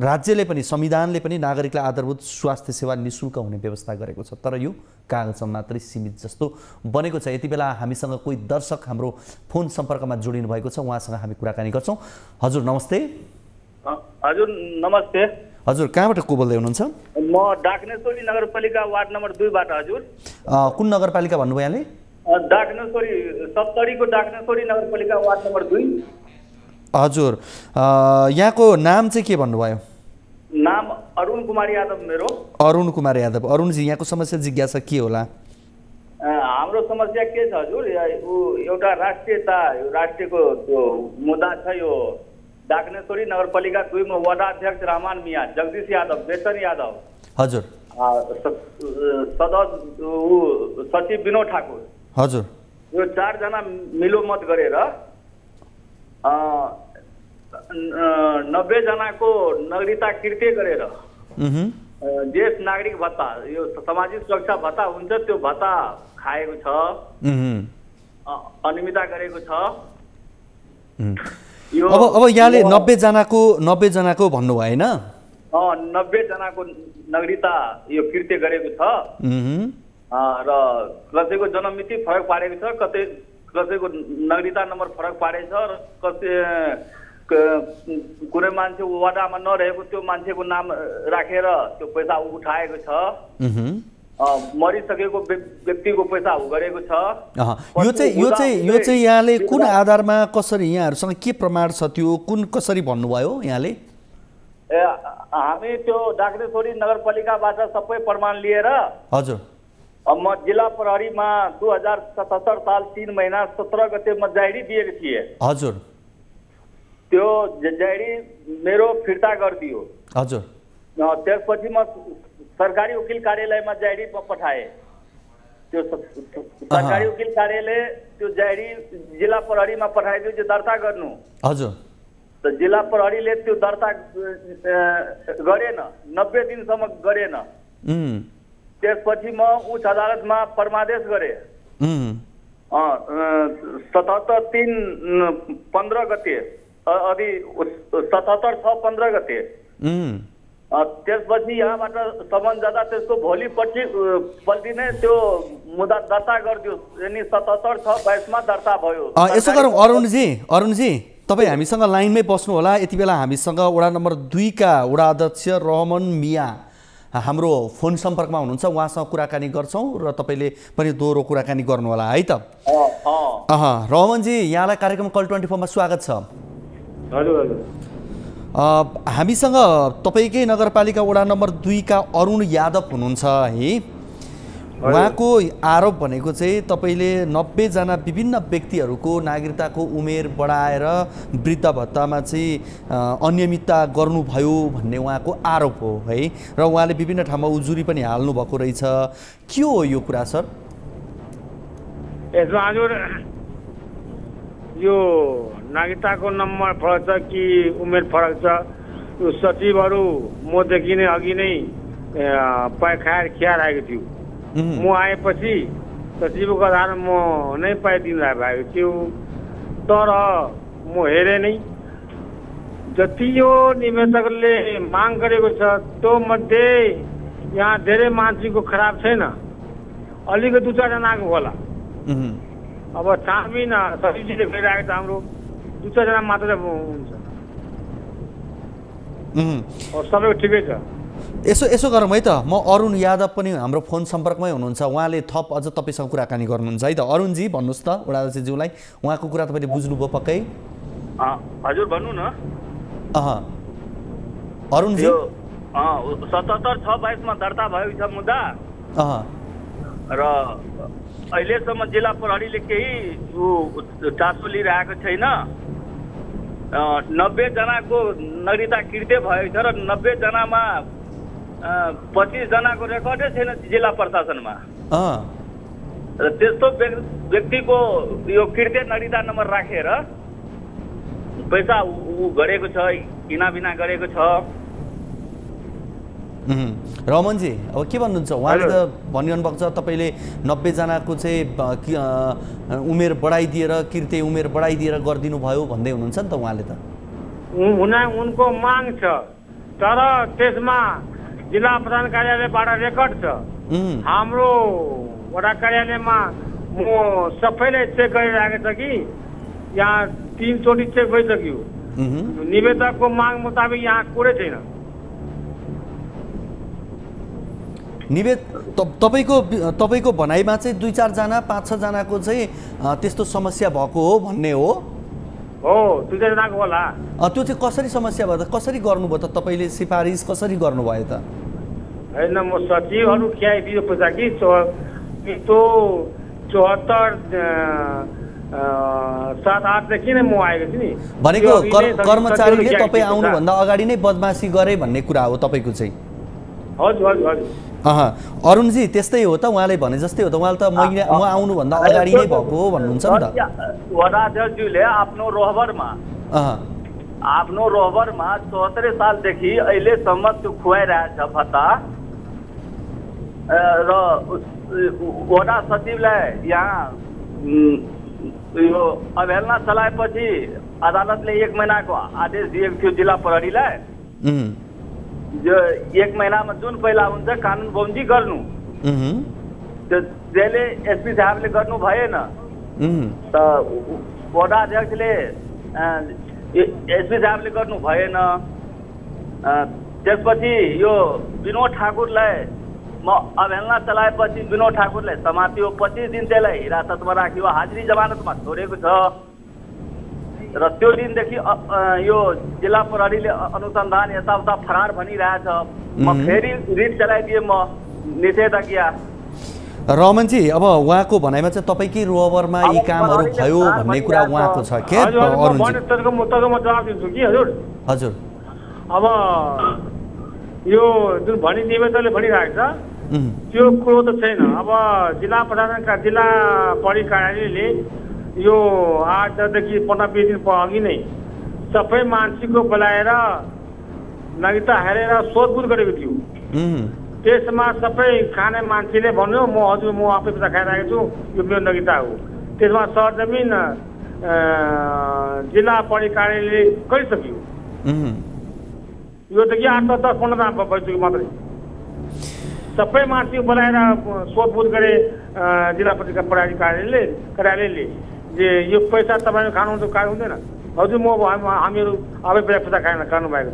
राज्यले पनि संविधानले पनि नागरिकलाई आधारभूत स्वास्थ्य सेवा निःशुल्क हुने व्यवस्था गरेको छ, तर यो कागजमा मात्रै सीमित जस्तो बनेको छ। यति बेला हामीसँग कोही दर्शक हाम्रो फोन सम्पर्कमा जोडिनु भएको छ, उहाँसँग हामी कुराकानी गर्छौँ। हजुर नमस्ते। हजुर नमस्ते। हजुर कहाँबाट को बोल्दै हुनुहुन्छ? म डाक्नेश्वरी नगरपालिका वार्ड नम्बर 2 बाट। हजुर कुन नगरपालिका भन्नुभयो यहाँले? डाक्नेश्वरी, सप्तरीको डाक्नेश्वरी नगरपालिका वार्ड नम्बर 2। हजुर यहाँको नाम चाहिँ के भन्नुभयो? नाम अरुण कुमार यादव मेरो। अरुण कुमार यादव। अरुणजी यहाँको समस्या जिज्ञासा के होला? हाम्रो समस्या के छ हजुर, एउटा राष्ट्रियता, राष्ट्रियको त्यो मुद्दा छ। यो डाक्नेश्वरी नगरपालिका 2 में वडा अध्यक्ष रहमान मिया, जगदीश यादव, बेतन यादव, हजुर सचिव विनोद ठाकुर, हजुर यो 4 जना मिलोमत गरेर 90 जनाको नागरिकता कृत्य गरेर देश नागरिक भत्ता, यो सामाजिक सुरक्षा भत्ता हुन्छ त्यो भत्ता खाएको छ, अनियमितता गरेको छ। अब यहाँले 90 जनाको भन्नुभयो हैन? 90 जनाको नागरिकता यो कृत्य गरेको छ। र कसैको जन्ममिति फरक पारेको छ, कसैको नागरिकता नम्बर फरक पारेको छ, र कुनै मान्छे वडामा नरहेको त्यो मान्छेको नाम राखेर त्यो पैसा उठाएको छ। मरिसकेको व्यक्तिको पैसा गरेको छ। यो चाहिँ यहाँले कुन आधारमा, कसरी, यहाँहरूसँग के प्रमाण छ त्यो कसरी भन्नुभयो यहाँले? हामी त्यो डाक्नेश्वरी नगरपालिकाबाट सबै प्रमाण लिएर हजुर म जिल्ला प्रहरीमा 2077 साल 3 महिना 17 गते म डायरी दिएको थिएँ। हजुर त्यो डायरी मेरो फिर्ता गरिदियो। हजुर त्यसपछि म सरकारी वकिल कार्यालयमा डायरी पठाएँ। त्यो सरकारी वकिल कार्यालय त्यो डायरी जिल्ला प्रहरीमा पठाइदियो जो दर्ता गर्नु। हजुर त जिल्ला प्रहरीले त्यो दर्ता गरेन, 90 दिनसम्म गरेन। त्यसपछि म उच्च अदालतमा परमादेश गरेँ। 77/3/15 गते, 77/6/15 गते। त्यसपछि यहाँबाट सम्म जाँदा त्यसको भोलिपल्टि नै त्यो मुद्दा दर्ता गरिदियो, यानी 77/6/22 मा दर्ता भयो। यसो गरौँ अरुणजी तपाईँ हामीसँग लाइनमै बस्नु होला। यति बेला हामीसँग वडा नम्बर 2 का वडा अध्यक्ष रहमान मिया हाम्रो फोन सम्पर्कमा हुनुहुन्छ, उहाँसँग कुराकानी गर्छौँ र तपाईँले पनि दोहोरो कुराकानी गर्नु होला है त? रहमानजी यहाँलाई कार्यक्रम कल 24 मा स्वागत छ। हजुर हजुर। हामीसँग तपाईँकै नगरपालिका वडा नम्बर 2 का अरुण यादव हुनुहुन्छ है। उहाँको आरोप भनेको चाहिँ तपाईँले 90 जना विभिन्न व्यक्तिहरूको नागरिकताको उमेर बढाएर वृद्ध भत्तामा चाहिँ अनियमितता गर्नुभयो भन्ने उहाँको आरोप हो है। र उहाँले विभिन्न ठाउँमा उजुरी पनि हाल्नु भएको रहेछ। के हो यो कुरा सर? यसमा हजुर यो नागरिकताको नम्बर फरक छ कि उमेर फरक छ, यो सचिवहरू मदेखि नै अघि नै खाएर खियाइरहेको थियो। म आएपछि सचिवको आधारमा म नै पाइदिनु भएको थियो, तर म हेरेँ नै जति यो निवेदकले माग गरेको छ त्यो मध्ये यहाँ धेरै मान्छेको खराब छैन, अलिकति 2-4 जनाको होला। अब छानबिन सचिवजीले गरिरहेको छ हाम्रो 2-4 जना मात्रै हुन्छ सबै ठिकै छ यसो गरौँ है त म अरुण यादव पनि हाम्रो फोन सम्पर्कमै हुनुहुन्छ उहाँले थप अझ तपाईसँग कुराकानी गर्नुहुन्छ है त अरुणजी भन्नुहोस् त वडाध्यक्षज्यूलाई उहाँको कुरा तपाईँले बुझ्नुभयो पक्कै हजुर भन्नु न अरुणजी 77/6/22 मा दर्ता भएको छ मुद्दा र अहिलेसम्म जिल्ला प्रहरीले केही चासो लिइरहेको छैन 90 जनाको नागरिकता किर्ते भएको छ र 90 जनामा 25 जनाको रेकर्डै छैन जिल्ला प्रशासनमा र त्यस्तो व्यक्तिको यो किर्ते नागरिकता नम्बर राखेर पैसा गरेको छ किनाबिना गरेको छ रमनजी अब के भन्नुहुन्छ उहाँले त भनिरहनु भएको छ तपाईँले 90 जनाको चाहिँ उमेर बढाइदिएर किर्ते उमेर बढाइदिएर गरिदिनु भयो भन्दै हुनुहुन्छ नि त उहाँले त उनको माग छ तर त्यसमा जिल्ला प्रधान कार्यालयबाट रेकर्ड छ हाम्रो वडा कार्यालयमा म सबैलाई चेक गरिरहेको छ कि यहाँ 3 चोटि चेक भइसक्यो निवेदकको माग मुताबिक यहाँ कुरै छैन तपाईको भनाइमा चाहिँ 2-4 जना 5-6 जनाको चाहिँ त्यस्तो समस्या भएको हो भन्ने हो 2-4 जनाको होला त्यो चाहिँ कसरी समस्या भयो त कसरी गर्नुभयो त तपाईँले सिफारिस कसरी गर्नुभयो त हैन म सचिवहरू खियाइदियो पैसा कि त्यो 74-7-8 देखि नै म आएको छु नि भनेको कर्मचारीले तपाईँ आउनुभन्दा अगाडि नै बदमासी गरे भन्ने कुरा हो तपाईँको चाहिँ हजुर अरुणजी त्यस्तै हो त उहाँले भने जस्तै हो त उहाँले त म आउनुभन्दा अगाडि नै भएको हो भन्नुहुन्छ नि त वडाध्यक्षज्यूले आफ्नो रोहबरमा 74 सालदेखि अहिलेसम्म त्यो खुवाइरहेछ भत्ता र वडा सचिवलाई यहाँ यो अवहेलना चलाएपछि अदालतले 1 महिनाको आदेश दिएको थियो जिल्ला प्रहरीलाई जो 1 महिनामा जुन पहिला हुन्छ कानुन बमोजिम गर्नु त्यो जहिले एसपी साहबले गर्नु भएन त वडा अध्यक्षले एसपी साहबले गर्नु भएन त्यसपछि यो विनोद ठाकुरलाई म अवहेलना चलाएपछि विनोद ठाकुरलाई समातियो 25 दिन त्यसलाई हिरासतमा राखियो हाजिरी जमानतमा छोडेको छ र त्यो दिनदेखि यो जिल्ला प्रहरीले अनुसन्धान यताउता फरार भनिरहेछ म फेरि रिट चलाइदिए म निषेधाज्ञा रमनजी अब उहाँको भनाइमा चाहिँ तपाईँकै रोहबरमा यी कामहरू भयो भन्ने कुरा उहाँको छ के म जवाब दिन्छु कि हजुर अब यो जुन निवेदकले भनिरहेको छ त्यो कुरो त छैन अब जिल्ला प्रशासनका जिल्ला प्रहरी कार्यालयले यो 8 देखि 15-20 दिन अघि नै सबै मान्छेको बोलाएर नागरिकता हेरेर सोधबुझ गरेको थियो त्यसमा सबै खाने मान्छेले भन्यो म हजुर म आफै पैसा खाइरहेको छु यो मेरो नागरिकता हो त्यसमा सरजमिन जिल्ला प्रहरी कार्यालयले गरिसक्यो यो त कि 8-10-15 दिन भइसक्यो मात्रै सबै मान्छे बोलाएर सोधबुझ गरे जिल्ला प्रहरी कार्यालयले जे यो पैसा तपाईँ खानुहुन्छ कार्य हुँदैन हजुर म हामीहरू आफै पैसा खाएन खानु भएको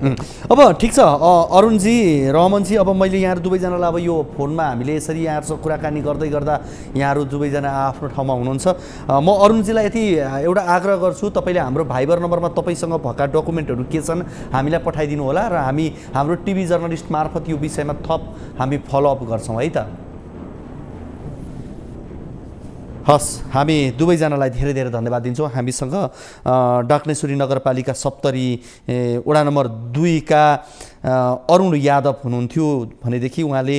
अब ठिक छ अरुणजी रमनजी अब मैले यहाँहरू दुवैजनालाई अब यो फोनमा हामीले यसरी यहाँहरूसँग कुराकानी गर्दै गर्दा यहाँहरू दुवैजना आफ्नो ठाउँमा हुनुहुन्छ म अरुणजीलाई यति एउटा आग्रह गर्छु तपाईँले हाम्रो भाइबर नम्बरमा तपाईँसँग भएका डकुमेन्टहरू के छन् हामीलाई पठाइदिनु होला र हामी हाम्रो टिभी जर्नलिस्ट मार्फत यो विषयमा थप हामी फलोअप गर्छौँ है त हस् हामी दुवैजनालाई धेरै धेरै धन्यवाद दिन्छौँ हामीसँग डाक्नेश्वरी नगरपालिका सप्तरी वडा नम्बर 2 का अरुण यादव हुनुहुन्थ्यो भनेदेखि उहाँले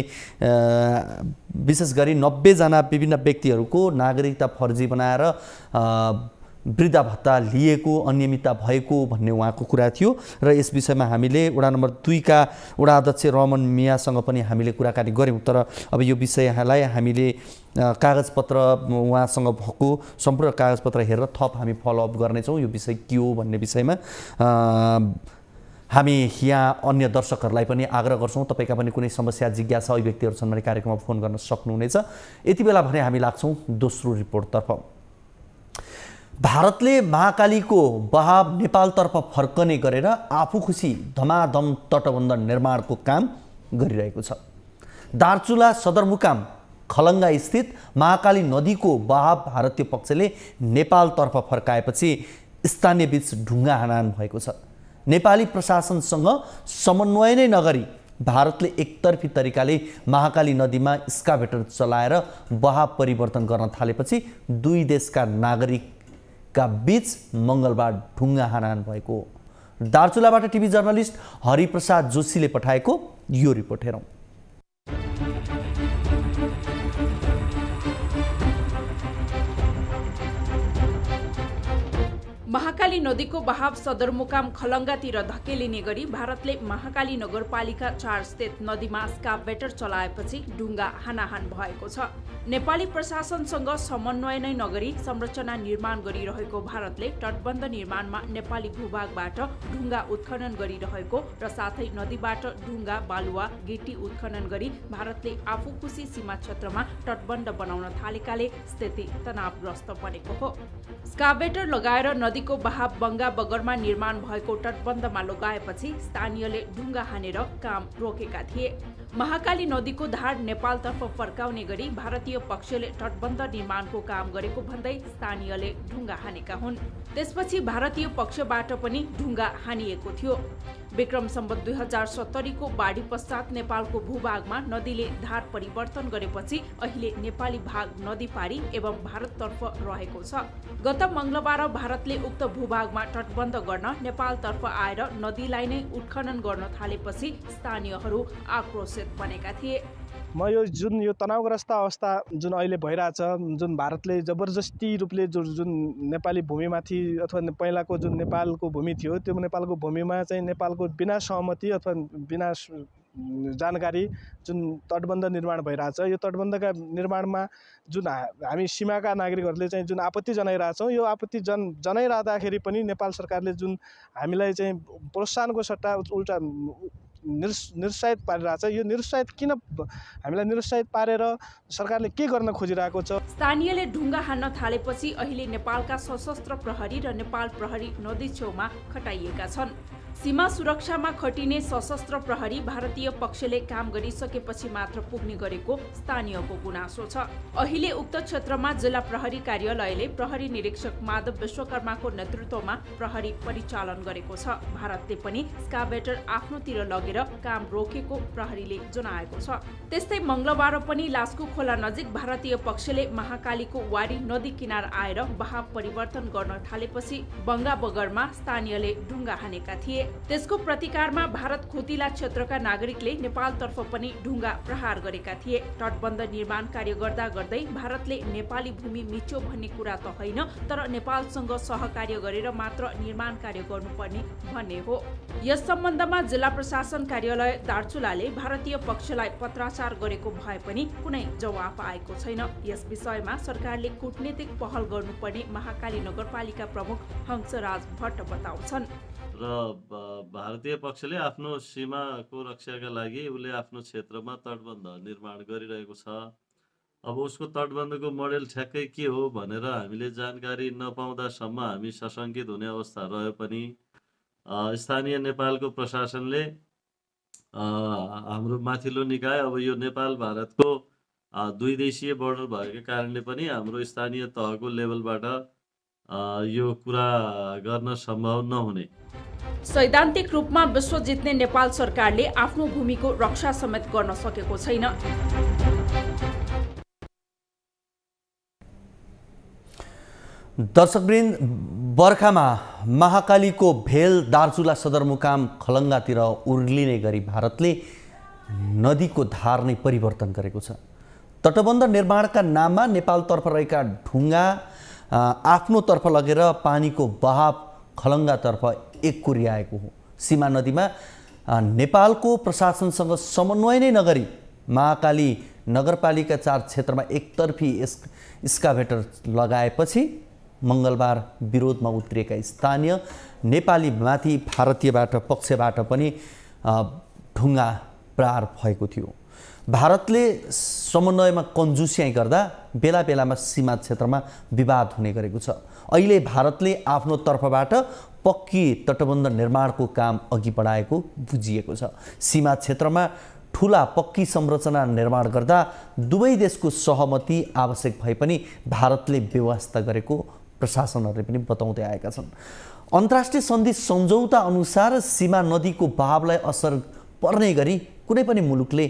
विशेष गरी 90 जना विभिन्न व्यक्तिहरूको नागरिकता फर्जी बनाएर वृद्ध भत्ता लिएको अनियमितता भएको भन्ने उहाँको कुरा थियो र यस विषयमा हामीले वडा नम्बर 2 का वडा अध्यक्ष रमन मियासँग पनि हामीले कुराकानी गऱ्यौँ तर अब यो विषयलाई हामीले कागजपत्र उहाँसँग भएको सम्पूर्ण कागजपत्र हेरेर थप हामी फलोअप गर्नेछौँ यो विषय के हो भन्ने विषयमा हामी यहाँ अन्य दर्शकहरूलाई पनि आग्रह गर्छौँ तपाईँका पनि कुनै समस्या जिज्ञासा अभिव्यक्तिहरू छन् भने कार्यक्रममा फोन गर्न सक्नुहुनेछ यति बेला भने हामी लाग्छौँ दोस्रो रिपोर्टतर्फ भारतले महाकालीको बहाव नेपालतर्फ फर्कने गरेर आफू खुसी धमाधम तटबन्ध निर्माणको काम गरिरहेको छ। दार्चुला सदरमुकाम खलङ्गा स्थित महाकाली नदीको बहाव भारतीय पक्षले नेपालतर्फ फर्काएपछि स्थानीय बीच ढुङ्गा हानाहान भएको छ। नेपाली प्रशासनसँग समन्वय नै नगरी भारतले एकतर्फी तरिकाले महाकाली नदीमा स्काभेटर चलाएर बहाव परिवर्तन गर्न थालेपछि दुई देशका नागरिकका बीच मङ्गलबार ढुङ्गा हानाहान भएको हो। दार्चुलाबाट टिभी जर्नलिस्ट हरिप्रसाद जोशीले पठाएको यो रिपोर्ट हेरौँ। महाकाली नदीको बहाव सदरमुकाम खलङ्गातिर धकेलिने गरी भारतले महाकाली नगरपालिका 4 स्थित नदीमा स्काभेटर चलाएपछि ढुङ्गा हानाहान भएको छ। नेपाली प्रशासनसँग समन्वय नै नगरी संरचना निर्माण गरिरहेको भारतले तटबन्ध निर्माणमा नेपाली भूभागबाट ढुङ्गा उत्खनन गरिरहेको र साथै नदीबाट ढुङ्गा बालुवा गिटी उत्खनन गरी भारतले आफू खुसी सीमा क्षेत्रमा तटबन्ध बनाउन थालेकाले स्थिति तनावग्रस्त बनेको हो। स्काभेटर लगाएर नदीको बहाव बंगा बगरमा निर्माण भएको तटबन्धमा लगाएपछि स्थानीयले ढुङ्गा हानेर काम रोकेका थिए। महाकाली नदीको धार नेपालतर्फ फर्काउने गरी भारतीय पक्षले तटबन्ध निर्माणको काम गरेको भन्दै स्थानीयले ढुङ्गा हानेका हुन्। त्यसपछि भारतीय पक्षबाट पनि ढुङ्गा हानिएको थियो। विक्रम सम्वत 2070 को बाढी पश्चात नेपालको भूभागमा नदीले धार परिवर्तन गरेपछि अहिले नेपाली भाग नदी पारी एवं भारततर्फ रहेको छ। गत मंगलबार भारतले उक्त भूभागमा तटबन्ध गर्न नेपालतर्फ आएर नदीलाई नै उत्खनन गर्न थालेपछि स्थानीयहरू आक्रोशित बनेका थिए। म यो तनावग्रस्त अवस्था जुन अहिले भइरहेछ, जुन भारतले जबरजस्ती रूपले जुन नेपाली भूमिमाथि अथवा पहिलाको जुन नेपालको भूमि थियो त्यो नेपालको भूमिमा चाहिँ नेपालको बिना सहमति अथवा बिना जानकारी जुन तटबन्ध निर्माण भइरहेछ, यो तटबन्धका निर्माणमा जुन हामी सीमाका नागरिकहरूले चाहिँ जुन आपत्ति जनाइरहेछौँ, यो आपत्ति जनाइरहँदाखेरि पनि नेपाल सरकारले जुन हामीलाई चाहिँ प्रोत्साहनको सट्टा उल्टा निरुत्साहित पारिरहेछ। यो निरुत्साहित किन हामीलाई निरुत्साहित पारेर सरकारले के गर्न खोजिरहेको छ? स्थानीयले ढुङ्गा हान्न थालेपछि अहिले नेपालका सशस्त्र प्रहरी र नेपाल प्रहरी नदी छेउमा खटाइएका छन्। सीमा सुरक्षामा खटिने सशस्त्र प्रहरी भारतीय पक्षले काम गरिसकेपछि मात्र पुग्ने गरेको स्थानीयको गुनासो छ। अहिले उक्त क्षेत्रमा जिल्ला प्रहरी कार्यालयले प्रहरी निरीक्षक माधव विश्वकर्माको नेतृत्वमा प्रहरी परिचालन गरेको छ। भारतले पनि स्काभेटर आफ्नोतिर लगेर काम रोकेको प्रहरीले जनाएको छ। त्यस्तै मंगलबार पनि लास्कु खोला नजिक भारतीय पक्षले महाकालीको वारी नदी किनार आएर बहाव परिवर्तन गर्न थालेपछि बंगा बगरमा स्थानीयले ढुङ्गा हानेका थिए। त्यसको प्रतिकारमा भारत खोतिला क्षेत्रका नागरिकले नेपालतर्फ पनि ढुङ्गा प्रहार गरेका थिए। तटबन्ध निर्माण कार्य गर्दा गर्दै भारतले नेपाली भूमि मिच्यो भन्ने कुरा त होइन, तर नेपालसँग सहकार्य गरेर मात्र निर्माण कार्य गर्नुपर्ने भन्ने हो। यस सम्बन्धमा जिल्ला प्रशासन कार्यालय दार्चुलाले भारतीय पक्षलाई पत्राचार गरेको भए पनि कुनै जवाफ आएको छैन। यस विषयमा सरकारले कूटनीतिक पहल गर्नुपर्ने महाकाली नगरपालिका प्रमुख हंसराज भट्ट बताउँछन्। र भारतीय पक्षले आफ्नो सीमाको रक्षाका लागि उसले आफ्नो क्षेत्रमा तटबन्ध निर्माण गरिरहेको छ। अब उसको तटबन्धको मोडेल ठ्याक्कै के हो भनेर हामीले जानकारी नपाउँदासम्म हामी सशङ्कित हुने अवस्था रह्यो पनि स्थानीय नेपालको प्रशासनले हाम्रो माथिल्लो निकाय, अब यो नेपाल भारतको दुई देशीय बोर्डर भएको कारणले पनि हाम्रो स्थानीय तहको लेभलबाट यो कुरा गर्न सम्भव नहुने। सैद्धान्तिक रूपमा विश्व जित्ने नेपाल सरकारले आफ्नो भूमिको रक्षा समेत गर्न सकेको छैन। दर्शकवृन्द, बर्खामा महाकालीको भेल दार्चुला सदरमुकाम खलङ्गातिर उर्लिने गरी भारतले नदीको धार नै परिवर्तन गरेको छ। तटबन्ध निर्माणका नाममा नेपालतर्फ रहेका ढुङ्गा आफ्नोतर्फ लगेर पानीको बहाव खलङ्गातर्फ एककुरिआएको हो। सीमा नदीमा नेपालको प्रशासनसँग समन्वय नै नगरी महाकाली नगरपालिका 4 क्षेत्रमा एकतर्फी स्काभेटर लगाएपछि मंगलबार विरोधमा उत्रिएका स्थानीय नेपालीमाथि भारतीय पक्षबाट पनि ढुङ्गा प्रहार भएको थियो। भारतले समन्वयमा कन्जुसियाइ गर्दा बेला बेलामा सीमा क्षेत्रमा विवाद हुने गरेको छ। अहिले भारतले आफ्नो तर्फबाट पक्की तटबन्ध निर्माणको काम अघि बढाएको बुझिएको छ। सीमा क्षेत्रमा ठुला पक्की संरचना निर्माण गर्दा दुवै देशको सहमति आवश्यक भए पनि भारतले व्यवस्था गरेको प्रशासनहरूले पनि बताउँदै आएका छन्। अन्तर्राष्ट्रिय सन्धि सम्झौता अनुसार सीमा नदीको बहावलाई असर पर्ने गरी कुनै पनि मुलुकले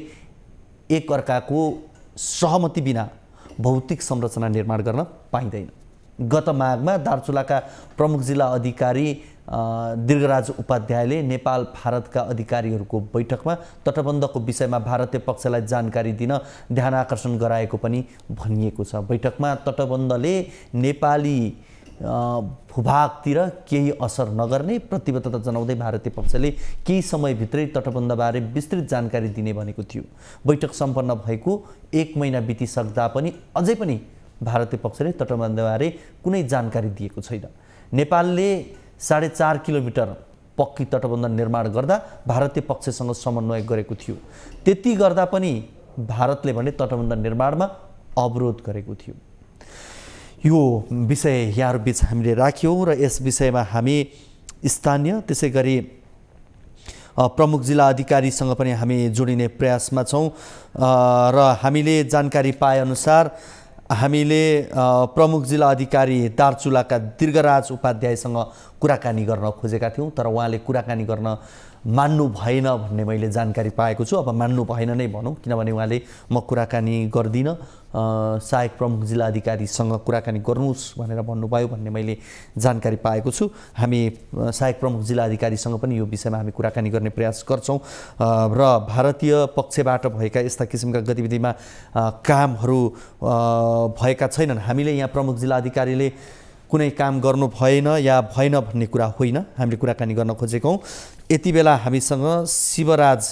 एक अर्काको सहमति बिना भौतिक संरचना निर्माण गर्न पाइँदैन। गत माघमा दार्चुलाका प्रमुख जिल्ला अधिकारी दीर्घराज उपाध्यायले नेपाल भारतका अधिकारीहरूको बैठकमा तटबन्धको विषयमा भारतीय पक्षलाई जानकारी दिन ध्यान आकर्षण गराएको पनि भनिएको छ। बैठकमा तटबन्धले नेपाली भूभागतिर केही असर नगर्ने प्रतिबद्धता जनाउँदै भारतीय पक्षले केही समयभित्रै तटबन्धबारे विस्तृत जानकारी दिने भनेको थियो। बैठक सम्पन्न भएको 1 महिना बितिसक्दा पनि अझै पनि भारतीय पक्षले तटबन्धबारे कुनै जानकारी दिएको छैन। नेपालले 4.5 किलोमिटर पक्की तटबन्ध निर्माण गर्दा भारतीय पक्षसँग समन्वय गरेको थियो। त्यति गर्दा पनि भारतले भने तटबन्ध निर्माणमा अवरोध गरेको थियो। यो विषय यहाँहरूबीच हामीले राख्यौँ र यस विषयमा हामी स्थानीय त्यसै गरी प्रमुख जिल्ला अधिकारीसँग पनि हामी जोडिने प्रयासमा छौँ र हामीले जानकारी पाएअनुसार हामीले प्रमुख जिल्ला अधिकारी दार्चुलाका दीर्घराज उपाध्यायसँग कुराकानी गर्न खोजेका थियौँ, तर उहाँले कुराकानी गर्न मान्नु भएन भन्ने मैले जानकारी पाएको छु। अब मान्नु भएन नै भनौँ, किनभने उहाँले म कुराकानी गर्दिनँ, सहायक प्रमुख जिल्ला अधिकारीसँग कुराकानी गर्नुहोस् भनेर भन्नुभयो भन्ने मैले जानकारी पाएको छु। हामी सहायक प्रमुख जिल्ला अधिकारीसँग पनि यो विषयमा हामी कुराकानी गर्ने प्रयास गर्छौँ र भारतीय पक्षबाट भएका यस्ता किसिमका गतिविधिमा कामहरू भएका छैनन्। हामीले यहाँ प्रमुख जिल्ला अधिकारीले कुनै काम गर्नु भएन या भएन भन्ने कुरा होइन, हामीले कुराकानी गर्न खोजेको हौँ। यति बेला हामीसँग शिवराज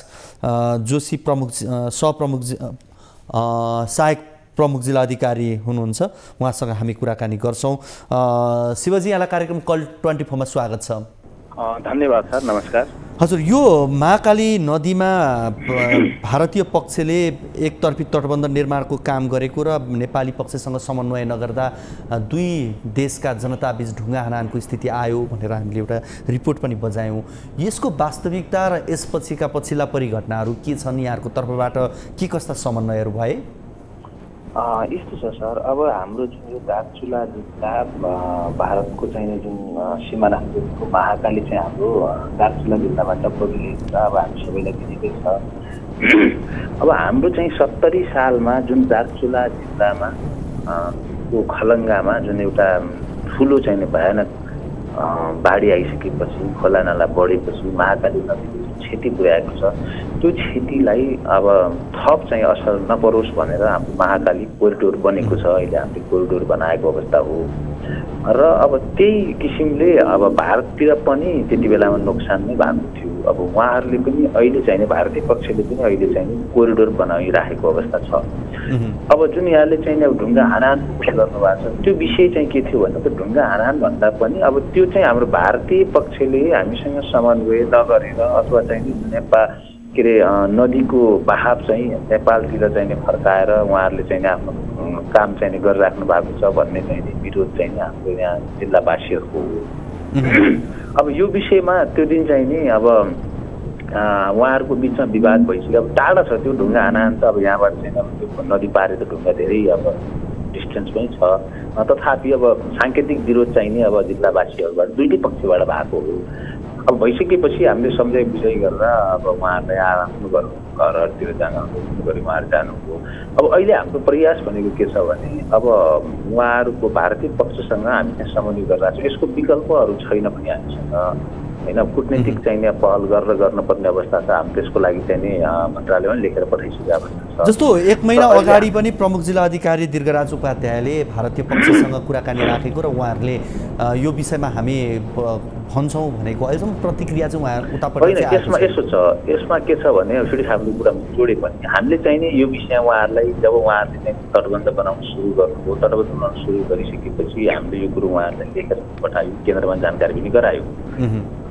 जोशी सहायक प्रमुख जिल्ला अधिकारी हुनुहुन्छ, उहाँसँग हामी कुराकानी गर्छौँ। शिवजी, यहाँलाई कार्यक्रम कल 24 मा स्वागत छ। धन्यवाद सर, नमस्कार। हजुर, यो महाकाली नदीमा भारतीय पक्षले एकतर्फी तटबन्ध निर्माणको काम गरेको र नेपाली पक्षसँग समन्वय नगर्दा दुई देशका जनताबीच ढुङ्गा हानाहानको स्थिति आयो भनेर हामीले एउटा रिपोर्ट पनि बजायौँ। यसको वास्तविकता र यसपछिका पछिल्ला परिघटनाहरू के छन्? यहाँहरूको तर्फबाट के कस्ता समन्वयहरू भए? यस्तो छ सर, अब हाम्रो जुन यो दार्चुला जिल्ला भारतको चाहिँ जुन सिमाना महाकाली चाहिँ हाम्रो दार्चुला जिल्लाबाट बगिएको छ। अब हामी सबैलाई दिनेकै छ। अब हाम्रो चाहिँ 70 सालमा जुन दार्चुला जिल्लामा को खलङ्गामा जुन एउटा ठुलो चाहिँ भयानक बाढी आइसकेपछि, खोला नाला बढेपछि महाकाली नदीले क्षति पुर्याएको छ, त्यो क्षतिलाई अब थप चाहिँ असर नपरोस् भनेर हाम्रो महाकाली कोरिडोर बनेको छ। अहिले हामीले कोरिडोर बनाएको अवस्था हो र अब त्यही किसिमले अब भारततिर पनि त्यति बेलामा नोक्सान नै भएको थियो। अब उहाँहरूले पनि अहिले चाहिँ भारतीय पक्षले पनि अहिले चाहिँ कोरिडोर बनाइराखेको अवस्था छ। अब जुन यहाँले चाहिँ अब ढुङ्गा हानाहान गर्नु भएको छ, त्यो विषय चाहिँ के थियो भने त ढुङ्गा हानाहान भन्दा पनि अब त्यो चाहिँ हाम्रो भारतीय पक्षले हामीसँग समन्वय नगरेर अथवा चाहिँ नेपाल के अरे नदीको बहाव चाहिँ नेपालतिर चाहिँ फर्काएर उहाँहरूले चाहिँ आफ्नो काम चाहिँ गरिराख्नु भएको छ भन्ने चाहिँ विरोध चाहिँ हाम्रो यहाँ जिल्लावासीहरूको हो। अब यो विषयमा त्यो दिन चाहिँ नि अब उहाँहरूको बिचमा विवाद भइसक्यो। अब टाढा छ त्यो ढुङ्गा हानाहान त, अब यहाँबाट चाहिँ अब त्यो नदी पारे त ढुङ्गा धेरै अब डिस्टेन्स पनि छ, तथापि अब साङ्केतिक विरोध चाहिँ नि अब जिल्लावासीहरूबाट दुईटै पक्षबाट भएको हो। अब भइसकेपछि हामीले सम्झाइ बुझाइ गरेर अब उहाँहरूलाई आफ्नो घरहरूतिर जानु गरी उहाँहरू जानुभयो। अब अहिले हाम्रो प्रयास भनेको के छ भने अब उहाँहरूको भारतीय पक्षसँग हामी चाहिँ समन्वय गरिरहेको छौँ। यसको विकल्पहरू छैन पनि हामीसँग, होइन। कूटनीतिक चाहिँ पहल गरेर गर्नुपर्ने अवस्था छ। हामी त्यसको लागि चाहिँ नि मन्त्रालयमा लेखेर पठाइसकेका अवस्था छ। जस्तो 1 महिना अगाडि पनि प्रमुख जिल्ला अधिकारी दीर्घराज उपाध्यायले भारतीय पक्षसँग कुराकानी राखेको र उहाँहरूले यो विषयमा हामी भन्छौँ भनेको अहिलेसम्म प्रतिक्रिया चाहिँ उहाँ उतापट्टि होइन। यसमा यसो छ, यसमा के छ भने फेरि हाम्रो कुरा जोडे पनि हामीले चाहिँ नि यो विषय उहाँहरूलाई जब उहाँहरूले चाहिँ तटबन्ध बनाउन सुरु गर्नुभयो, तटबन्ध बनाउन सुरु गरिसकेपछि हामीले यो कुरो उहाँहरूलाई लेखेर पठायो, केन्द्रमा जानकारी पनि गरायो।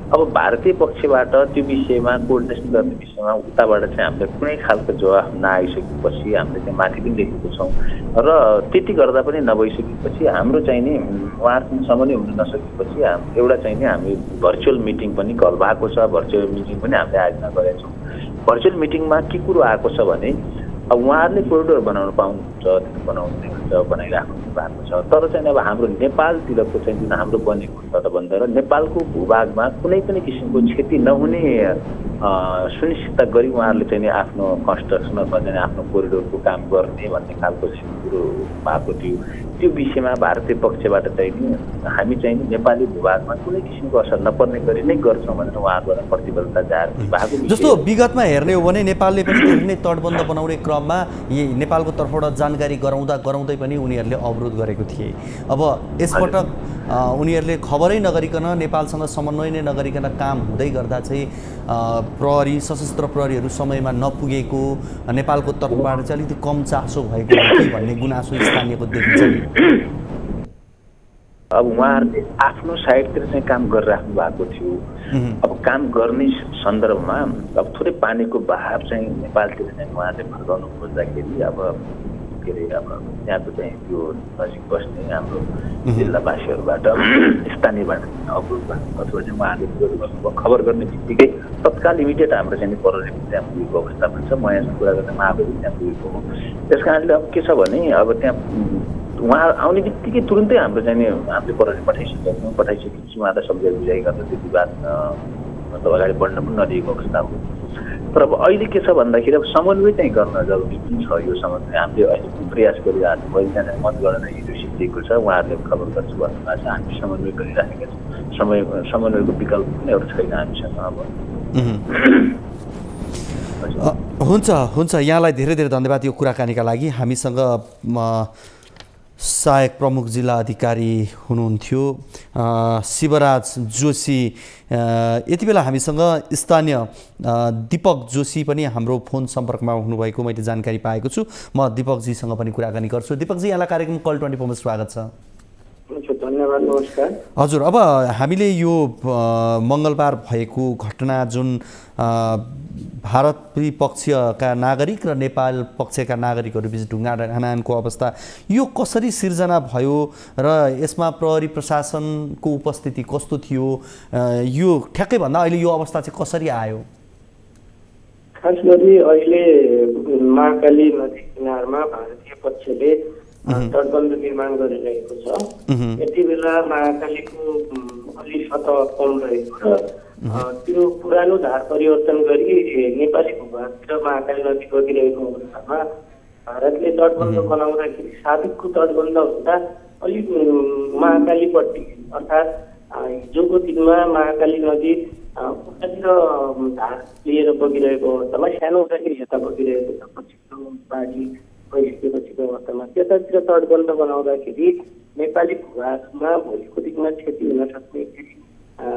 अब भारतीय पक्षबाट त्यो विषयमा कोअर्डिनेसन गर्ने विषयमा उताबाट चाहिँ हामीले कुनै खालको जवाफ नआइसकेपछि हामीले चाहिँ माथि पनि लेखेको छौँ र त्यति गर्दा पनि नभइसकेपछि हाम्रो चाहिँ नि उहाँहरूसँगसम्म नै हुन नसकेपछि एउटा चाहिँ नि हामी भर्चुअल मिटिङ पनि कल भएको छ। भर्चुअल मिटिङ पनि हामीले आयोजना गरेका छौँ। भर्चुअल मिटिङमा के कुरो आएको छ भने अब उहाँहरूले कोरिडोर बनाउनु पाउनुहुन्छ, बनाउने हुन्छ, बनाइराख्नु भएको छ। तर चाहिँ अब हाम्रो नेपालतिरको चाहिँ जुन हाम्रो बनेको तटबन्ध र नेपालको भूभागमा कुनै पनि किसिमको क्षति नहुने सुनिश्चित गरी उहाँहरूले चाहिँ नि आफ्नो कन्स्ट्रक्सन अथवा चाहिँ आफ्नो कोरिडोरको काम गर्ने भन्ने खालको कुरो भएको थियो। त्यो विषयमा भारतीय पक्षबाट चाहिँ नि हामी चाहिँ नेपाली भूभागमा कुनै किसिमको असर नपर्ने गरी नै गर्छौँ भनेर उहाँहरूबाट प्रतिबद्धता जाहेर भएको। जस्तो विगतमा हेर्ने हो भने नेपालले पनि धेरै नै तटबन्ध बनाउने क्रममा यी नेपालको तर्फबाट जानकारी गराउँदै पनि उनीहरूले अवरोध गरेको थिए। अब यसपटक उनीहरूले खबरै नगरिकन नेपालसँग समन्वय नै नगरिकन काम हुँदै गर्दा चाहिँ प्रहरी सशस्त्र प्रहरीहरू समयमा नपुगेको, नेपालको तर्फबाट चाहिँ अलिकति कम चासो भएको हो कि भन्ने गुनासो स्थानीयको देखिन्छ नि। अब उहाँहरूले आफ्नो साइडतिर चाहिँ काम गरिराख्नु भएको थियो। अब काम गर्ने सन्दर्भमा अब थोरै पानीको बहाव चाहिँ नेपालतिर चाहिँ उहाँहरूले फर्काउनु खोज्दाखेरि अब के अरे अब त्यहाँको चाहिँ त्यो नजिक बस्ने हाम्रो जिल्लावासीहरूबाट स्थानीयबाट अवरोध भएको अथवा चाहिँ उहाँहरूले विरोध गर्नुभयो। खबर गर्ने बित्तिकै तत्काल इमिडिएट हाम्रो चाहिँ प्रहरीको त्यहाँ पुगेको अवस्था पनि छ। म यहाँसँग कुरा गर्दा म आफै त्यहाँ पुगेको हो। त्यस कारणले अब के छ भने अब त्यहाँ उहाँ आउने बित्तिकै तुरुन्तै हाम्रो चाहिँ हामीले प्रहरी पठाइसकेपछि उहाँलाई सम्झाइ बुझाइ गर्दा त्यो विवाद मतलब अगाडि बढ्न पनि नदिएको अवस्था हो। तर अब अहिले के छ भन्दाखेरि अब समन्वय चाहिँ गर्न जरुरी पनि छ। यो समन्वय हामीले अहिले पनि प्रयास गरिरहेको छौँ। अहिले मतगणना हिजो सिद्धिएको छ, उहाँहरूले खबर गर्छु भन्नुभएको छ। हामी समन्वय गरिराखेका छौँ। समन्वयको विकल्प पनि एउटा छैन हामीसँग अब। हुन्छ यहाँलाई धेरै धेरै धन्यवाद यो कुराकानीका लागि। हामीसँग सहायक प्रमुख जिल्ला अधिकारी हुनुहुन्थ्यो शिवराज जोशी। यति बेला हामीसँग स्थानीय दीपक जोशी पनि हाम्रो फोन सम्पर्कमा हुनुभएको मैले जानकारी पाएको छु। म दीपकजीसँग पनि कुराकानी गर्छु। दीपकजी, यहाँलाई कार्यक्रम कल 24 मा स्वागत छ। धन्यवाद, नमस्कार। हजुर, अब हामीले यो मङ्गलबार भएको घटना जुन भारतीय पक्षका नागरिक र नेपाल पक्षका नागरिकहरू बीच ढुङ्गा हानाहानको अवस्था यो कसरी सिर्जना भयो र यसमा प्रहरी प्रशासनको उपस्थिति कस्तो थियो, यो ठ्याक्कै भन्दा अहिले यो अवस्था चाहिँ कसरी आयो? खास गरी अहिले महाकाली नदी किनारमा भारतीय पक्षले तटबन्ध निर्माण गरिरहेको छ। यति बेला महाकालीको अलि सतह कम रहेको र त्यो पुरानो धार परिवर्तन गरी नेपाली भूभागतिर महाकाली नदी गइरहेको अवस्थामा भारतले तटबन्ध बनाउँदाखेरि साबिकको तटबन्ध हुँदा अलिक महाकालीपट्टि अर्थात् हिजोको दिनमा महाकाली नदी उतातिर धार लिएर बगिरहेको अवस्थामा सानो हुँदाखेरि यता बगिरहेको छ। पछिल्लो बाढी भइसकेपछिको अवस्थामा त्यतातिर तटबन्ध बनाउँदाखेरि नेपाली भूभागमा भोलिको दिनमा क्षति हुन सक्ने,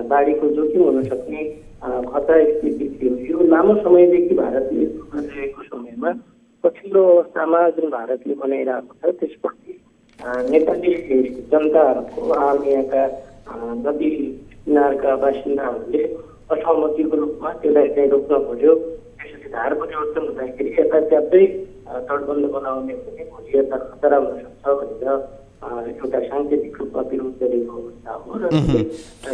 बाढीको जोखिम हुन सक्ने खतरा स्थिति थियो। यो लामो समयदेखि भारतले गरिरहेको समयमा पछिल्लो अवस्थामा जुन भारतले बनाइरहेको छ त्यसपछि नेपाली जनताहरूको आम यहाँका नदी किनारका बासिन्दाहरूले असहमतिको रूपमा त्यसलाई चाहिँ रोक्न पर्यो। त्यसपछि धार परिवर्तन हुँदाखेरि यता च्याप्दै तटबन्ध बनाउने भने भोलि यता खतरा हुन सक्छ भनेर एउटा साङ्केतिक रूपमा विरोध गरेको अवस्था हो र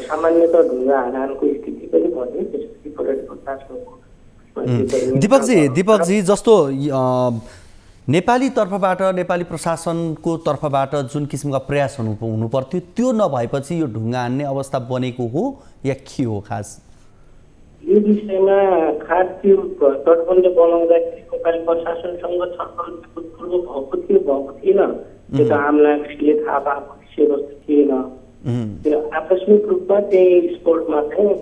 सामान्यतः ढुङ्गा हानाहानको स्थिति पनि बन्यो। त्यसपछि प्रहरीको चासोको दीपकजी जस्तो नेपाली तर्फबाट नेपाली प्रशासनको तर्फबाट जुन किसिमका प्रयास हुनु पर्थ्यो त्यो नभएपछि यो ढुङ्गा हान्ने अवस्था बनेको हो या के हो? खास यो विषयमा खास त्यो तटबन्ध बनाउँदाखेरि नेपाली प्रशासनसँग छलफल भएको थिएन। त्यो त आम नागरिकले थाहा पाएको विषयवस्तु थिएन। त्यो आकस्मिक रूपमा त्यही स्पोर्टमा चाहिँ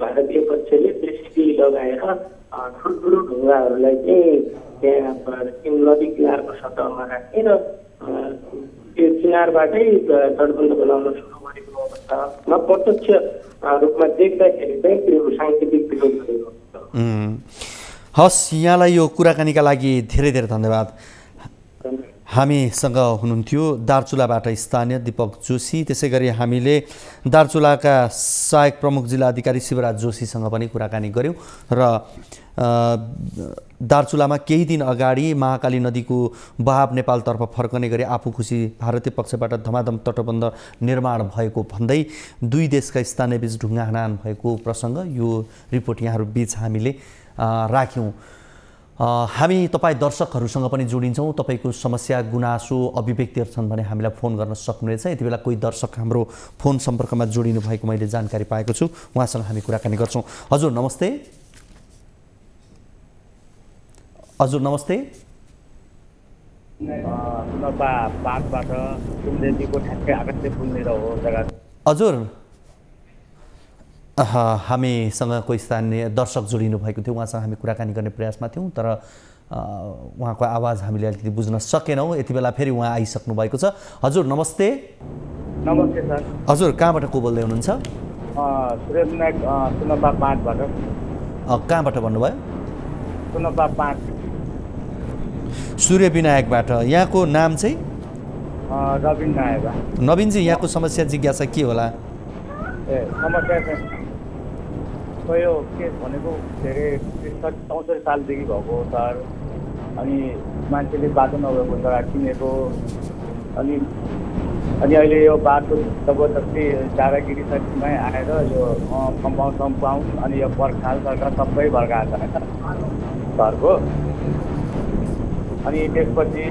भारतीय पक्षले जेसीबी लगाएर ठुल्ठुलो ढुङ्गाहरूलाई चाहिँ त्यहाँ नदी किनारको सतहमा राखेर त्यो किनारबाटै तटबन्ध बनाउन सुरु गरेको अवस्थामा प्रत्यक्ष रूपमा देख्दाखेरि चाहिँ त्यो साङ्केतिक विरोध गरेको हुन्छ। हस्, यहाँलाई यो कुराकानीका लागि धेरै धेरै धन्यवाद। हामीसँग हुनुहुन्थ्यो दार्चुलाबाट स्थानीय दीपक जोशी। त्यसै गरी हामीले दार्चुलाका सहायक प्रमुख जिल्ला अधिकारी शिवराज जोशीसँग पनि कुराकानी गऱ्यौँ र दार्चुलामा केही दिन अगाडि महाकाली नदीको बहाव नेपालतर्फ फर्कने गरी आफू खुसी भारतीय पक्षबाट धमाधम तटबन्ध निर्माण भएको भन्दै दुई देशका स्थानीयबीच ढुङ्गा हानाहान भएको प्रसङ्ग यो रिपोर्ट यहाँहरू बीच हामीले राख्यौँ। हामी तपाईँ दर्शकहरूसँग पनि जोडिन्छौँ। तपाईँको समस्या गुनासो अभिव्यक्तिहरू छन् भने हामीलाई फोन गर्न सक्नुहुनेछ। यति बेला कोही दर्शक हाम्रो फोन सम्पर्कमा जोडिनु भएको मैले जानकारी पाएको छु, उहाँसँग हामी कुराकानी गर्छौँ। हजुर नमस्ते। हजुर नमस्ते। हजुर हामीसँग कोही स्थानीय दर्शक जोडिनु भएको थियो, उहाँसँग हामी कुराकानी गर्ने प्रयासमा थियौँ तर उहाँको आवाज हामीले अलिकति बुझ्न सकेनौँ। यति बेला फेरि उहाँ आइसक्नु भएको छ। हजुर नमस्ते। नमस्ते सर। हजुर कहाँबाट को बोल्दै हुनुहुन्छ? कहाँबाट भन्नुभयो? सूर्य विनायकबाट। यहाँको नाम चाहिँ? रविन नायक। नवीनजी, यहाँको समस्या जिज्ञासा के होला? समस्या यो केस भनेको धेरै 64 सालदेखि भएको सर। अनि मान्छेले बाटो नभएको जग्गा किनेको अनि अहिले यो बाटो जबरजस्ती दादागिरी सकिमै आएर यो कम्पाउन्ड अनि यो पर्खाल सरकार सबै भड्काएको छ होइन घरको। अनि त्यसपछि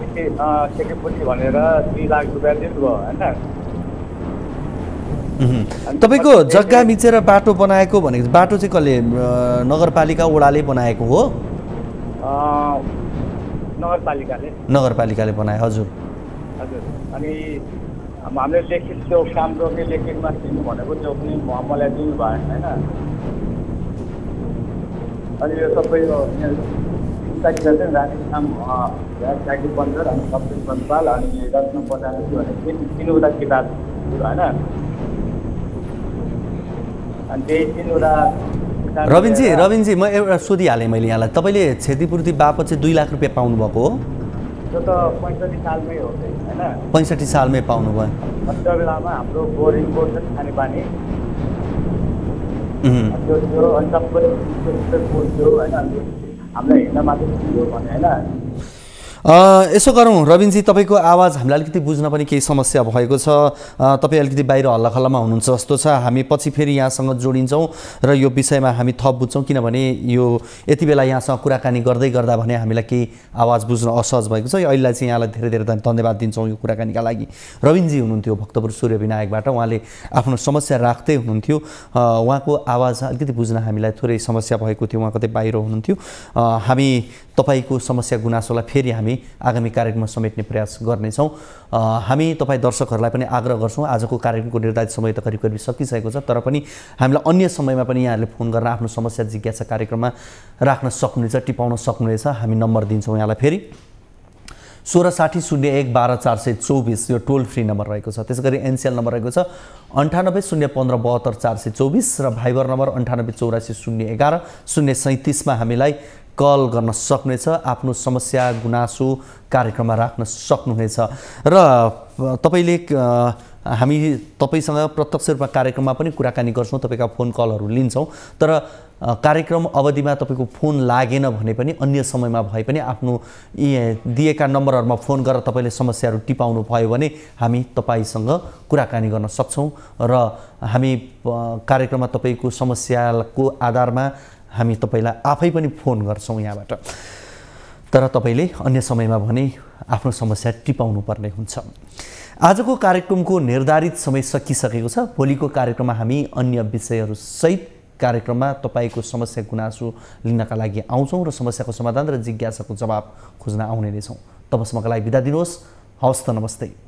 सेकेपछि भनेर 2 लाख रुपियाँ दिनुभयो होइन। तपाईँको जग्गा मिचेर बाटो बनाएको भनेको बाटो चाहिँ कसले? नगरपालिका वडाले बनाएको हो? नगरपालिकाले बनाए। हजुर हजुर। अनि हामीले लेखित त्यो काम गर्ने लेखितमा दिनु भनेको त्यो पनि मलाई दिनु भएन होइन। अनि यो सबै राधेश्याम साइकिल बन्दर अनि कपिल बन्पाल अनि रत्न बजाने भने 3वटा किताब होइन। रविनजी म एउटा सोधिहालेँ मैले यहाँलाई। तपाईँले क्षतिपूर्ति बापत चाहिँ 2 लाख रुपियाँ पाउनुभएको हो? त्यो त 65 सालमै हो होइन। 65 सालमै पाउनुभयो। त्यो बेलामा हाम्रो बोरिङको खानेपानी त्यो अनि सबै होइन हामीलाई हिँड्न मात्रै थियो भने होइन। यसो गरौँ रविनजी, तपाईँको आवाज हामीलाई अलिकति बुझ्न पनि केही समस्या भएको छ। तपाईँ अलिकति बाहिर हल्लाखल्लामा हुनुहुन्छ जस्तो छ। हामी पछि फेरि यहाँसँग जोडिन्छौँ र यो विषयमा हामी थप बुझ्छौँ, किनभने यो यति बेला यहाँसँग कुराकानी गर्दै गर्दा भने हामीलाई केही आवाज बुझ्न असहज भएको छ। अहिलेलाई चाहिँ यहाँलाई धेरै धेरै धन्यवाद दिन्छौँ यो कुराकानीका लागि। रविनजी हुनुहुन्थ्यो भक्तपुर सूर्य विनायकबाट, उहाँले आफ्नो समस्या राख्दै हुनुहुन्थ्यो। उहाँको आवाज अलिकति बुझ्न हामीलाई थोरै समस्या भएको थियो, उहाँ कतै बाहिर हुनुहुन्थ्यो। हामी तपाईँको समस्या गुनासोलाई फेरि हामी आगामी कार्यक्रममा समेट्ने प्रयास गर्नेछौँ। हामी तपाईँ दर्शकहरूलाई पनि आग्रह गर्छौँ, आजको कार्यक्रमको निर्धारित समय त करिब करिब सकिसकेको छ, तर पनि हामीलाई अन्य समयमा पनि यहाँहरूले फोन गरेर आफ्नो समस्या जिज्ञासा कार्यक्रममा राख्न सक्नुहुनेछ, टिपाउन सक्नुहुनेछ। हामी नम्बर दिन्छौँ यहाँलाई फेरि 16600112 यो टोल फ्री नम्बर रहेको छ। त्यसै गरी एनसिएल नम्बर रहेको छ 9801572424 र भाइबर नम्बर 9884011011 037 हामीलाई कल गर्न सक्नुहुनेछ। आफ्नो समस्या गुनासो कार्यक्रममा राख्न सक्नुहुनेछ र तपाईँले हामी तपाईँसँग प्रत्यक्ष रूपमा कार्यक्रममा पनि कुराकानी गर्छौँ, तपाईँका फोन कलहरू लिन्छौँ। तर कार्यक्रम अवधिमा तपाईँको फोन लागेन भने पनि अन्य समयमा भए पनि आफ्नो दिएका नम्बरहरूमा फोन गरेर तपाईँले समस्याहरू टिपाउनु भयो भने हामी तपाईँसँग कुराकानी गर्न सक्छौँ र हामी कार्यक्रममा तपाईँको समस्याको आधारमा हामी तपाईँलाई आफै पनि फोन गर्छौँ यहाँबाट। तर तपाईँले अन्य समयमा भने आफ्नो समस्या टिपाउनु पर्ने हुन्छ। आजको कार्यक्रमको निर्धारित समय सकिसकेको छ। भोलिको कार्यक्रममा हामी अन्य विषयहरू सहित कार्यक्रममा तपाईँको समस्या गुनासो लिनका लागि आउँछौँ र समस्याको समाधान र जिज्ञासाको जवाब खोज्न आउने नै छौँ। तबसम्मका लागि बिदा दिनुहोस्। हवस् त, नमस्ते।